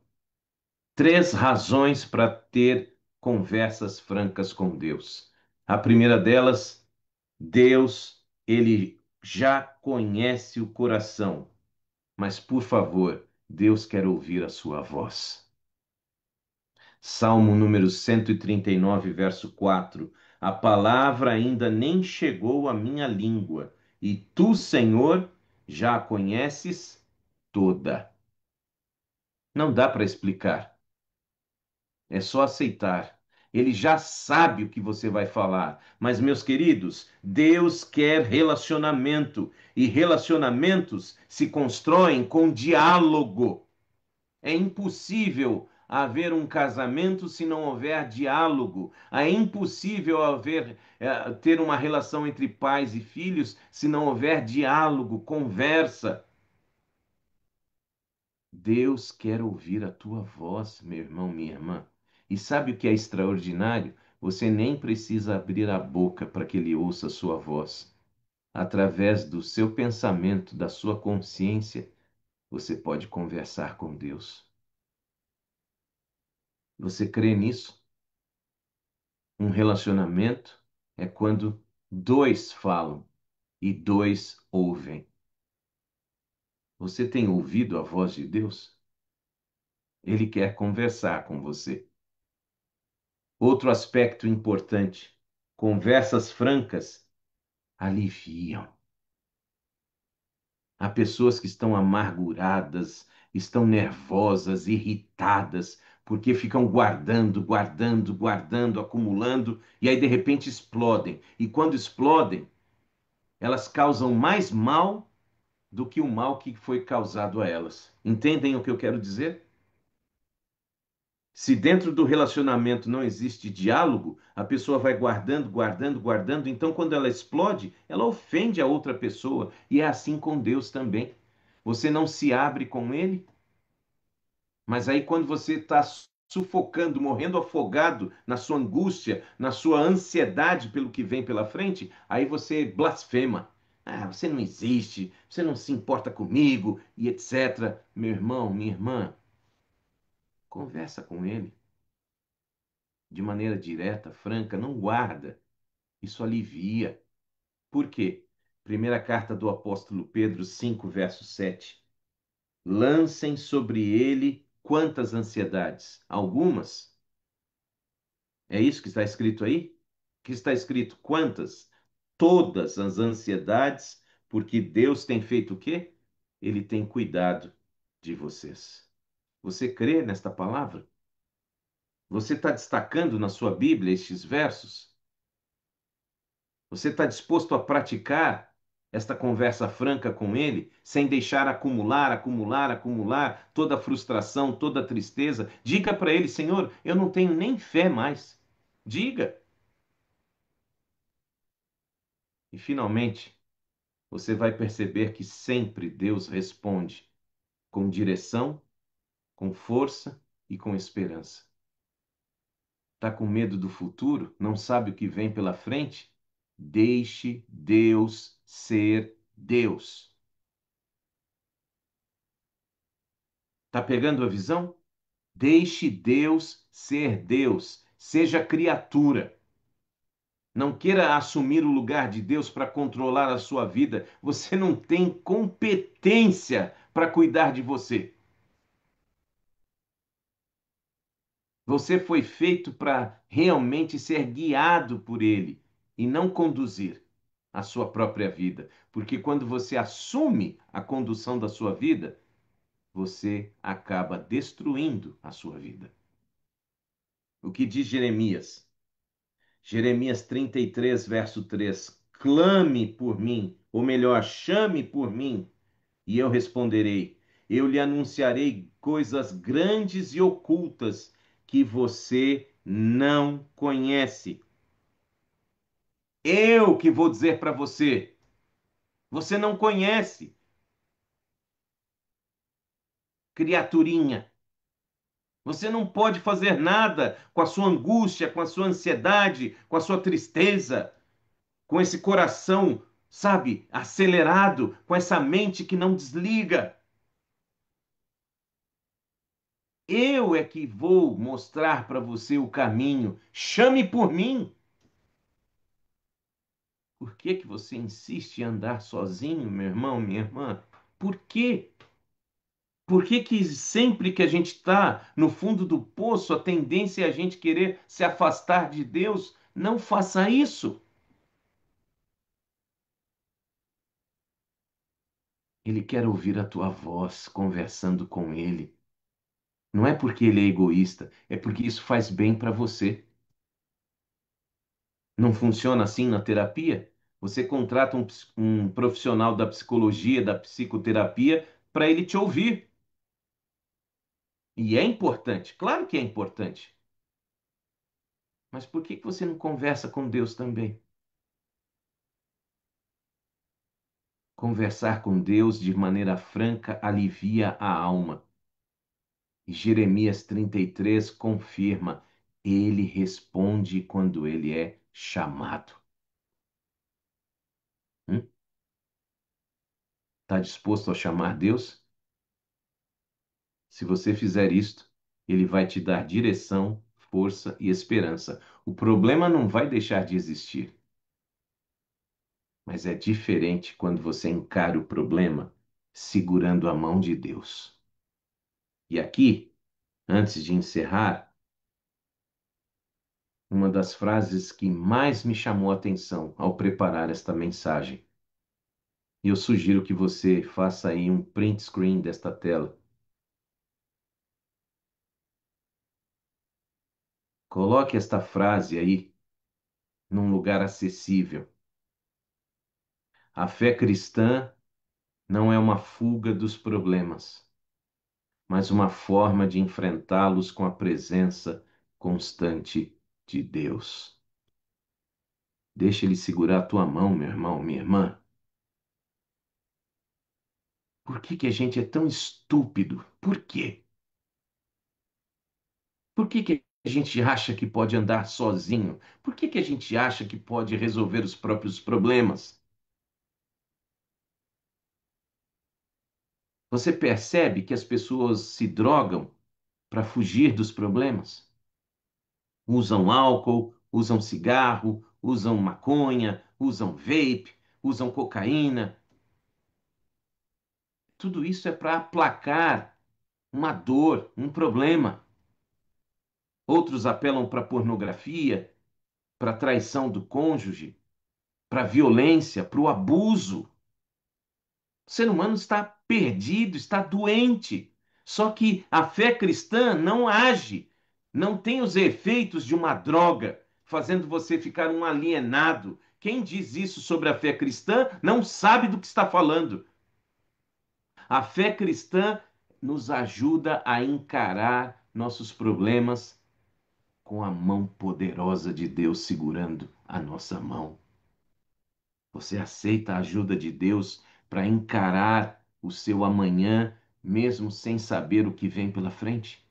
Três razões para ter conversas francas com Deus. A primeira delas, Deus, ele já conhece o coração, mas por favor, Deus quer ouvir a sua voz. Salmo número 139, verso 4. A palavra ainda nem chegou à minha língua, e tu, Senhor, já a conheces toda. Não dá para explicar. É só aceitar. Ele já sabe o que você vai falar. Mas, meus queridos, Deus quer relacionamento. E relacionamentos se constroem com diálogo. É impossível haver um casamento se não houver diálogo. É impossível ter uma relação entre pais e filhos se não houver diálogo, conversa. Deus quer ouvir a tua voz, meu irmão, minha irmã. E sabe o que é extraordinário? Você nem precisa abrir a boca para que ele ouça a sua voz. Através do seu pensamento, da sua consciência, você pode conversar com Deus. Você crê nisso? Um relacionamento é quando dois falam e dois ouvem. Você tem ouvido a voz de Deus? Ele quer conversar com você. Outro aspecto importante: conversas francas aliviam. Há pessoas que estão amarguradas, estão nervosas, irritadas, porque ficam guardando, guardando, guardando, acumulando, e aí de repente explodem. E quando explodem, elas causam mais mal do que o mal que foi causado a elas. Entendem o que eu quero dizer? Se dentro do relacionamento não existe diálogo, a pessoa vai guardando, guardando, guardando. Então, quando ela explode, ela ofende a outra pessoa. E é assim com Deus também. Você não se abre com Ele, mas aí, quando você está sufocando, morrendo afogado na sua angústia, na sua ansiedade pelo que vem pela frente, aí você blasfema. Ah, você não existe, você não se importa comigo e etc. Meu irmão, minha irmã, conversa com Ele de maneira direta, franca, não guarda. Isso alivia. Por quê? Primeira carta do apóstolo Pedro 5, verso 7. Lancem sobre ele quantas ansiedades? Algumas? É isso que está escrito aí? Que está escrito quantas? Todas as ansiedades, porque Deus tem feito o quê? Ele tem cuidado de vocês. Você crê nesta palavra? Você está destacando na sua Bíblia estes versos? Você está disposto a praticar esta conversa franca com Ele, sem deixar acumular, acumular, acumular toda a frustração, toda a tristeza? Diga para Ele: Senhor, eu não tenho nem fé mais. Diga. E finalmente, você vai perceber que sempre Deus responde com direção, com força e com esperança. Está com medo do futuro? Não sabe o que vem pela frente? Deixe Deus ser Deus. Está pegando a visão? Deixe Deus ser Deus. Seja criatura. Não queira assumir o lugar de Deus para controlar a sua vida. Você não tem competência para cuidar de você. Você foi feito para realmente ser guiado por Ele e não conduzir a sua própria vida. Porque quando você assume a condução da sua vida, você acaba destruindo a sua vida. O que diz Jeremias? Jeremias 33, verso 3. Clame por mim, ou melhor, chame por mim, e eu responderei. Eu lhe anunciarei coisas grandes e ocultas que você não conhece. Eu que vou dizer para você. Você não conhece, criaturinha. Você não pode fazer nada com a sua angústia, com a sua ansiedade, com a sua tristeza, com esse coração, sabe, acelerado, com essa mente que não desliga. Eu é que vou mostrar para você o caminho. Chame por mim. Por que que você insiste em andar sozinho, meu irmão, minha irmã? Por quê? Por que que sempre que a gente está no fundo do poço, a tendência é a gente querer se afastar de Deus? Não faça isso. Ele quer ouvir a tua voz conversando com Ele. Não é porque ele é egoísta, é porque isso faz bem para você. Não funciona assim na terapia? Você contrata um profissional da psicologia, da psicoterapia, para ele te ouvir. E é importante, claro que é importante. Mas por que que você não conversa com Deus também? Conversar com Deus de maneira franca alivia a alma. E Jeremias 33 confirma: ele responde quando ele é chamado. Está disposto a chamar Deus? Se você fizer isto, ele vai te dar direção, força e esperança. O problema não vai deixar de existir, mas é diferente quando você encara o problema segurando a mão de Deus. E aqui, antes de encerrar, uma das frases que mais me chamou a atenção ao preparar esta mensagem. E eu sugiro que você faça aí um print screen desta tela. Coloque esta frase aí num lugar acessível. A fé cristã não é uma fuga dos problemas, mas uma forma de enfrentá-los com a presença constante de Deus. Deixa ele segurar a tua mão, meu irmão, minha irmã. Por que que a gente é tão estúpido? Por quê? Por que que a gente acha que pode andar sozinho? Por que que a gente acha que pode resolver os próprios problemas? Você percebe que as pessoas se drogam para fugir dos problemas? Usam álcool, usam cigarro, usam maconha, usam vape, usam cocaína. Tudo isso é para aplacar uma dor, um problema. Outros apelam para pornografia, para traição do cônjuge, para violência, para o abuso. O ser humano está perdido, está doente. Só que a fé cristã não age, não tem os efeitos de uma droga, fazendo você ficar um alienado. Quem diz isso sobre a fé cristã não sabe do que está falando. A fé cristã nos ajuda a encarar nossos problemas com a mão poderosa de Deus segurando a nossa mão. Você aceita a ajuda de Deus para encarar o seu amanhã, mesmo sem saber o que vem pela frente?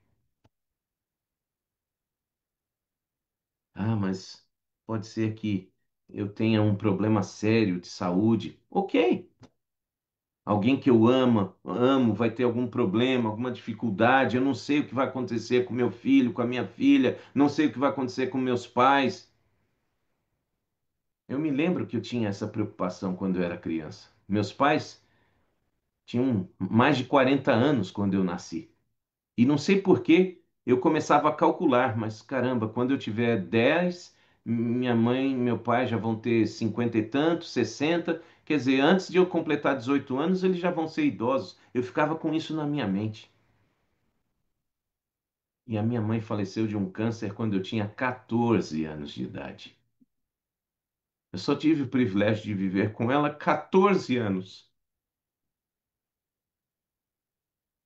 Ah, mas pode ser que eu tenha um problema sério de saúde. Ok. Alguém que eu amo, vai ter algum problema, alguma dificuldade. Eu não sei o que vai acontecer com meu filho, com a minha filha, não sei o que vai acontecer com meus pais. Eu me lembro que eu tinha essa preocupação quando eu era criança. Meus pais tinham mais de 40 anos quando eu nasci. E não sei por que eu começava a calcular, mas caramba, quando eu tiver 10, minha mãe e meu pai já vão ter 50 e tantos, 60. Quer dizer, antes de eu completar 18 anos, eles já vão ser idosos. Eu ficava com isso na minha mente. E a minha mãe faleceu de um câncer quando eu tinha 14 anos de idade. Eu só tive o privilégio de viver com ela 14 anos.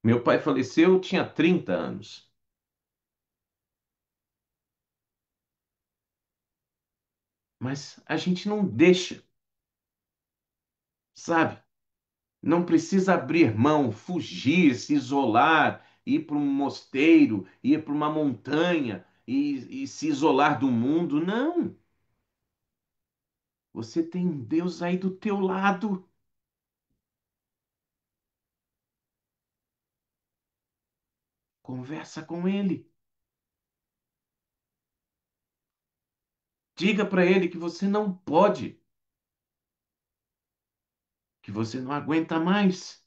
Meu pai faleceu, eu tinha 30 anos. Mas a gente não deixa, sabe? Não precisa abrir mão, fugir, se isolar, ir para um mosteiro, ir para uma montanha e se isolar do mundo. Não. Você tem um Deus aí do teu lado. Conversa com ele. Diga para ele que você não pode, que você não aguenta mais.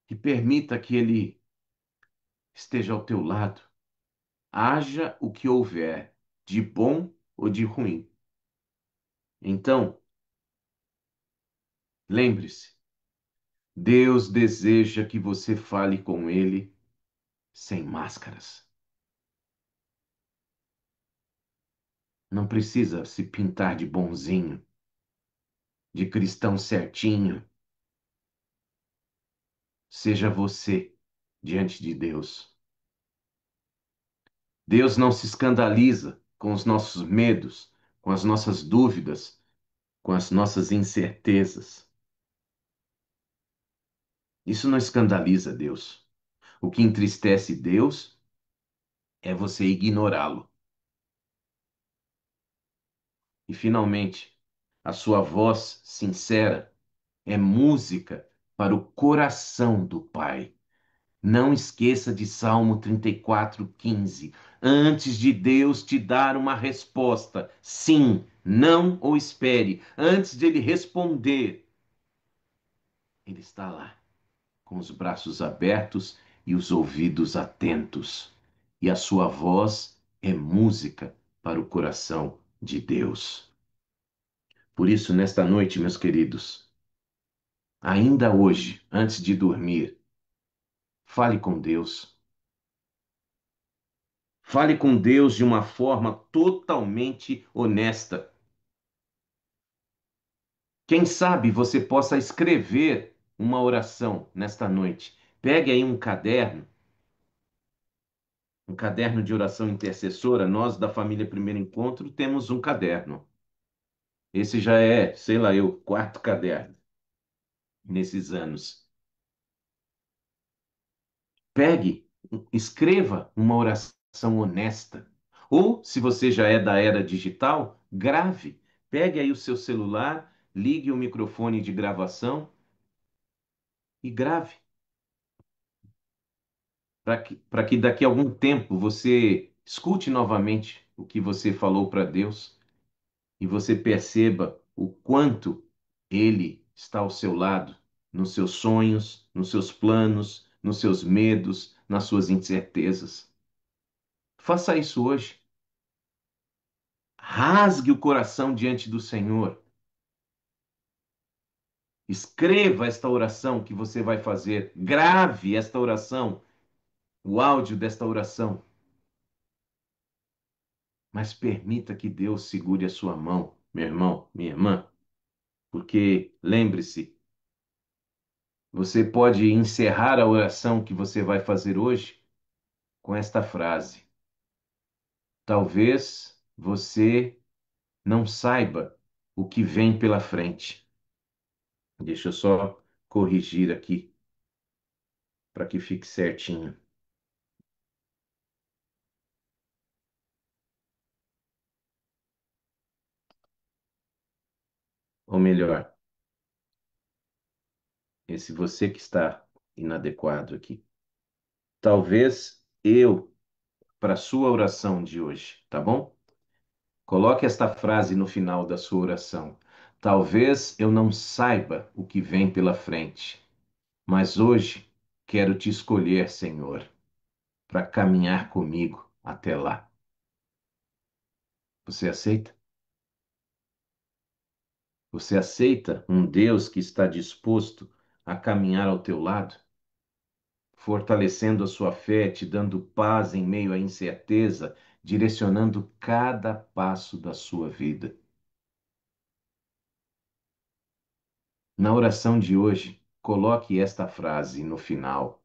Que permita que ele esteja ao teu lado. Haja o que houver, de bom ou de ruim. Então, lembre-se. Deus deseja que você fale com Ele sem máscaras. Não precisa se pintar de bonzinho, de cristão certinho. Seja você diante de Deus. Deus não se escandaliza com os nossos medos, com as nossas dúvidas, com as nossas incertezas. Isso não escandaliza Deus. O que entristece Deus é você ignorá-lo. E, finalmente, a sua voz sincera é música para o coração do Pai. Não esqueça de Salmo 34:15. Antes de Deus te dar uma resposta, sim, não ou espere. Antes de ele responder, ele está lá, com os braços abertos e os ouvidos atentos. E a sua voz é música para o coração de Deus. Por isso, nesta noite, meus queridos, ainda hoje, antes de dormir, fale com Deus. Fale com Deus de uma forma totalmente honesta. Quem sabe você possa escrever uma oração nesta noite. Pegue aí um caderno de oração intercessora. Nós da família Primeiro Encontro temos um caderno. Esse já é, sei lá, eu, quarto caderno nesses anos. Pegue, escreva uma oração honesta. Ou, se você já é da era digital, grave. Pegue aí o seu celular, ligue o microfone de gravação e grave, para que daqui a algum tempo você escute novamente o que você falou para Deus e você perceba o quanto Ele está ao seu lado, nos seus sonhos, nos seus planos, nos seus medos, nas suas incertezas. Faça isso hoje. Rasgue o coração diante do Senhor. Escreva esta oração que você vai fazer. Grave esta oração, o áudio desta oração. Mas permita que Deus segure a sua mão, meu irmão, minha irmã, porque lembre-se, você pode encerrar a oração que você vai fazer hoje com esta frase: talvez você não saiba o que vem pela frente. Deixa eu só corrigir aqui para que fique certinho. Ou melhor, esse você que está inadequado aqui. Talvez eu, para a sua oração de hoje, tá bom? Coloque esta frase no final da sua oração. Talvez eu não saiba o que vem pela frente, mas hoje quero te escolher, Senhor, para caminhar comigo até lá. Você aceita? Você aceita um Deus que está disposto a caminhar ao teu lado, fortalecendo a sua fé, te dando paz em meio à incerteza, direcionando cada passo da sua vida? Na oração de hoje, coloque esta frase no final.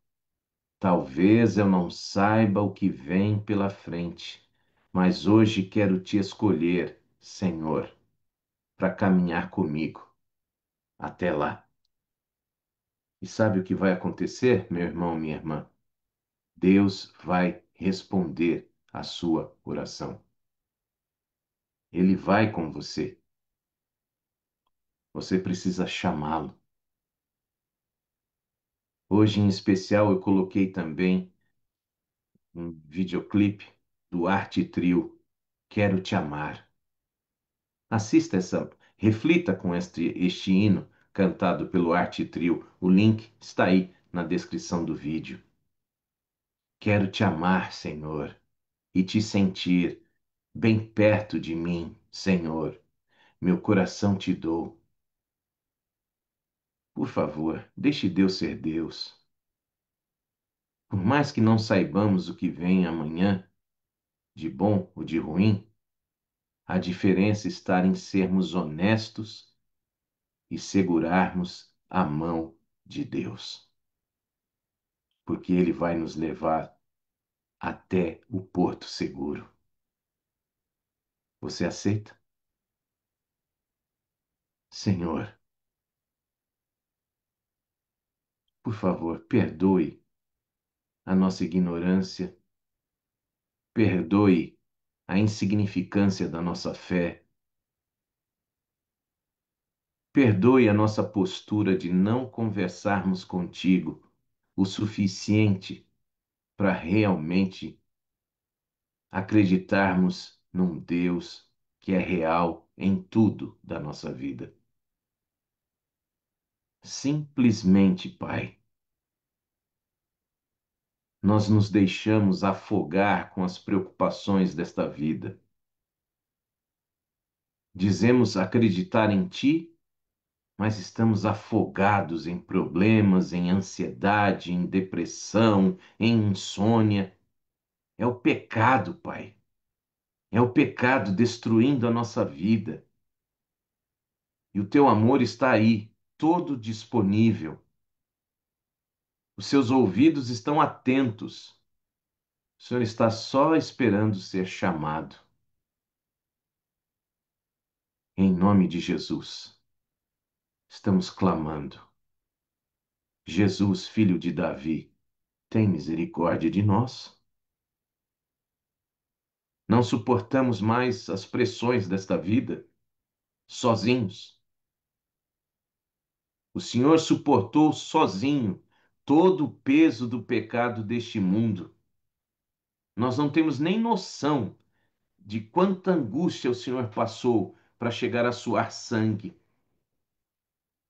Talvez eu não saiba o que vem pela frente, mas hoje quero te escolher, Senhor, para caminhar comigo até lá. E sabe o que vai acontecer, meu irmão, minha irmã? Deus vai responder a sua oração. Ele vai com você. Você precisa chamá-lo. Hoje, em especial, eu coloquei também um videoclipe do Arte Trio, Quero Te Amar. Assista essa, reflita com este hino cantado pelo Arte Trio. O link está aí na descrição do vídeo. Quero te amar, Senhor, e te sentir bem perto de mim, Senhor. Meu coração te dou. Por favor, deixe Deus ser Deus. Por mais que não saibamos o que vem amanhã, de bom ou de ruim, a diferença está em sermos honestos e segurarmos a mão de Deus, porque Ele vai nos levar até o porto seguro. Você aceita? Senhor, por favor, perdoe a nossa ignorância, perdoe a insignificância da nossa fé, perdoe a nossa postura de não conversarmos contigo o suficiente para realmente acreditarmos num Deus que é real em tudo da nossa vida. Simplesmente, Pai, nós nos deixamos afogar com as preocupações desta vida. Dizemos acreditar em Ti, mas estamos afogados em problemas, em ansiedade, em depressão, em insônia. É o pecado, Pai. É o pecado destruindo a nossa vida. E o Teu amor está aí, todo disponível. Os seus ouvidos estão atentos. O Senhor está só esperando ser chamado. Em nome de Jesus, estamos clamando. Jesus, filho de Davi, tem misericórdia de nós. Não suportamos mais as pressões desta vida sozinhos. O Senhor suportou sozinho todo o peso do pecado deste mundo. Nós não temos nem noção de quanta angústia o Senhor passou para chegar a suar sangue.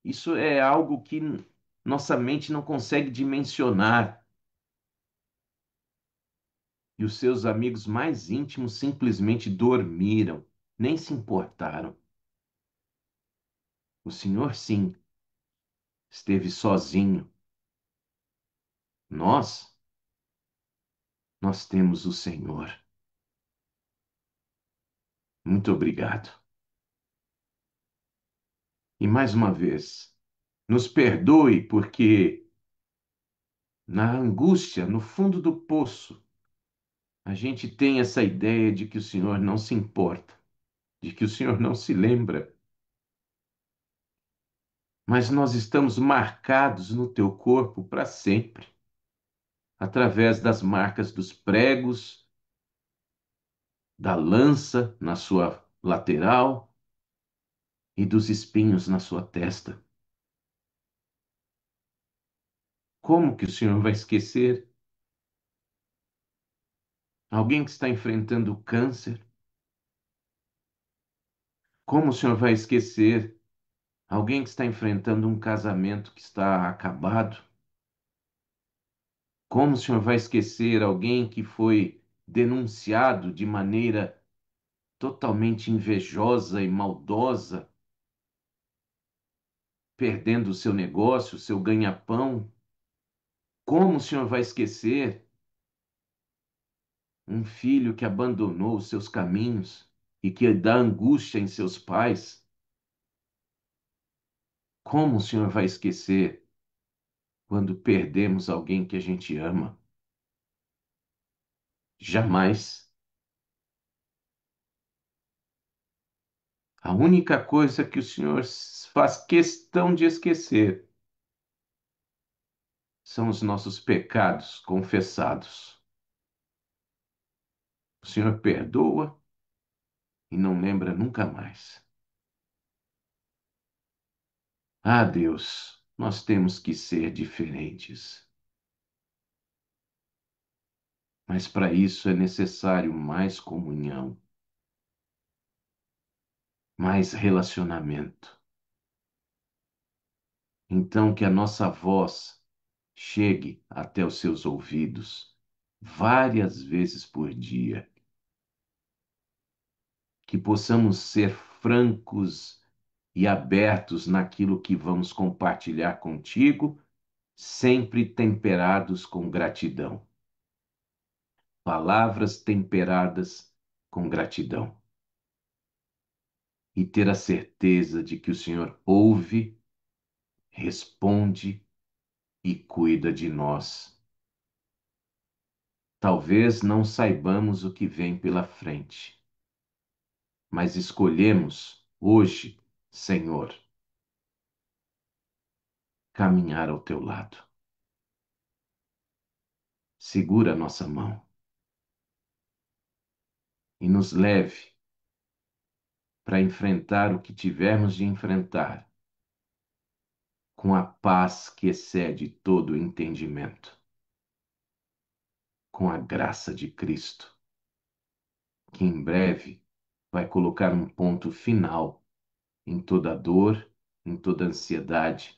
Isso é algo que nossa mente não consegue dimensionar. E os seus amigos mais íntimos simplesmente dormiram, nem se importaram. O Senhor, sim, esteve sozinho. Nós, nós temos o Senhor. Muito obrigado. E mais uma vez, nos perdoe porque na angústia, no fundo do poço, a gente tem essa ideia de que o Senhor não se importa, de que o Senhor não se lembra. Mas nós estamos marcados no teu corpo para sempre, através das marcas dos pregos, da lança na sua lateral e dos espinhos na sua testa. Como que o Senhor vai esquecer alguém que está enfrentando câncer? Como o Senhor vai esquecer alguém que está enfrentando um casamento que está acabado? Como o Senhor vai esquecer alguém que foi denunciado de maneira totalmente invejosa e maldosa, perdendo o seu negócio, o seu ganha-pão? Como o Senhor vai esquecer um filho que abandonou os seus caminhos e que dá angústia em seus pais? Como o Senhor vai esquecer quando perdemos alguém que a gente ama? Jamais. A única coisa que o Senhor faz questão de esquecer são os nossos pecados confessados. O Senhor perdoa e não lembra nunca mais. Ah, Deus, nós temos que ser diferentes. Mas para isso é necessário mais comunhão, mais relacionamento. Então, que a nossa voz chegue até os seus ouvidos várias vezes por dia. Que possamos ser francos e abertos naquilo que vamos compartilhar contigo, sempre temperados com gratidão. Palavras temperadas com gratidão. E ter a certeza de que o Senhor ouve, responde e cuida de nós. Talvez não saibamos o que vem pela frente, mas escolhemos hoje, Senhor, caminhar ao teu lado. Segura a nossa mão e nos leve para enfrentar o que tivermos de enfrentar, com a paz que excede todo o entendimento, com a graça de Cristo, que em breve vai colocar um ponto final em toda dor, em toda ansiedade,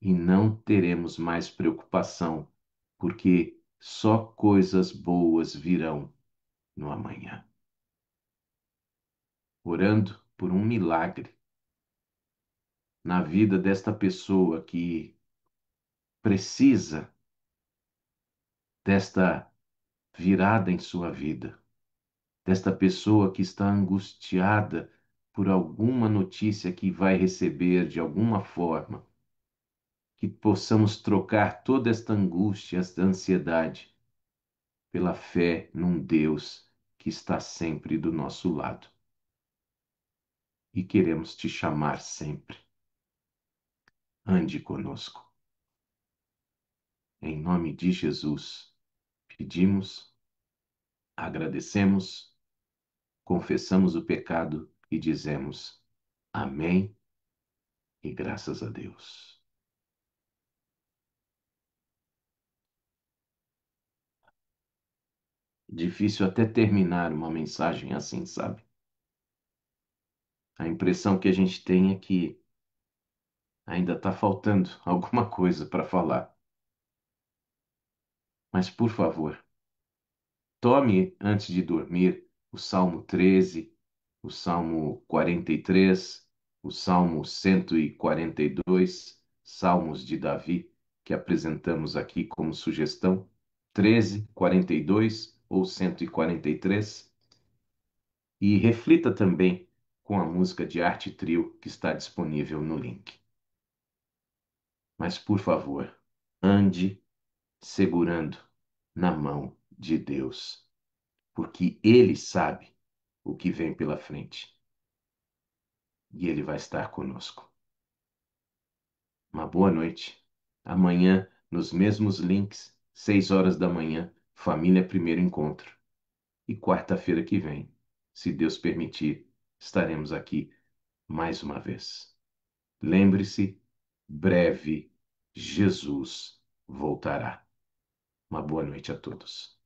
e não teremos mais preocupação, porque só coisas boas virão no amanhã. Orando por um milagre na vida desta pessoa que precisa desta virada em sua vida, desta pessoa que está angustiada por alguma notícia que vai receber de alguma forma, que possamos trocar toda esta angústia, esta ansiedade, pela fé num Deus que está sempre do nosso lado. E queremos te chamar sempre. Ande conosco. Em nome de Jesus, pedimos, agradecemos, confessamos o pecado e dizemos amém e graças a Deus. Difícil até terminar uma mensagem assim, sabe? A impressão que a gente tem é que ainda está faltando alguma coisa para falar. Mas, por favor, tome antes de dormir o Salmo 13, o Salmo 43, o Salmo 142, Salmos de Davi, que apresentamos aqui como sugestão, 13, 42 ou 143. E reflita também com a música de Arte Trio que está disponível no link. Mas, por favor, ande segurando na mão de Deus, porque Ele sabe o que vem pela frente e Ele vai estar conosco. Uma boa noite. Amanhã, nos mesmos links, 6 horas da manhã, Família Primeiro Encontro. E quarta-feira que vem, se Deus permitir, estaremos aqui mais uma vez. Lembre-se, breve Jesus voltará. Uma boa noite a todos.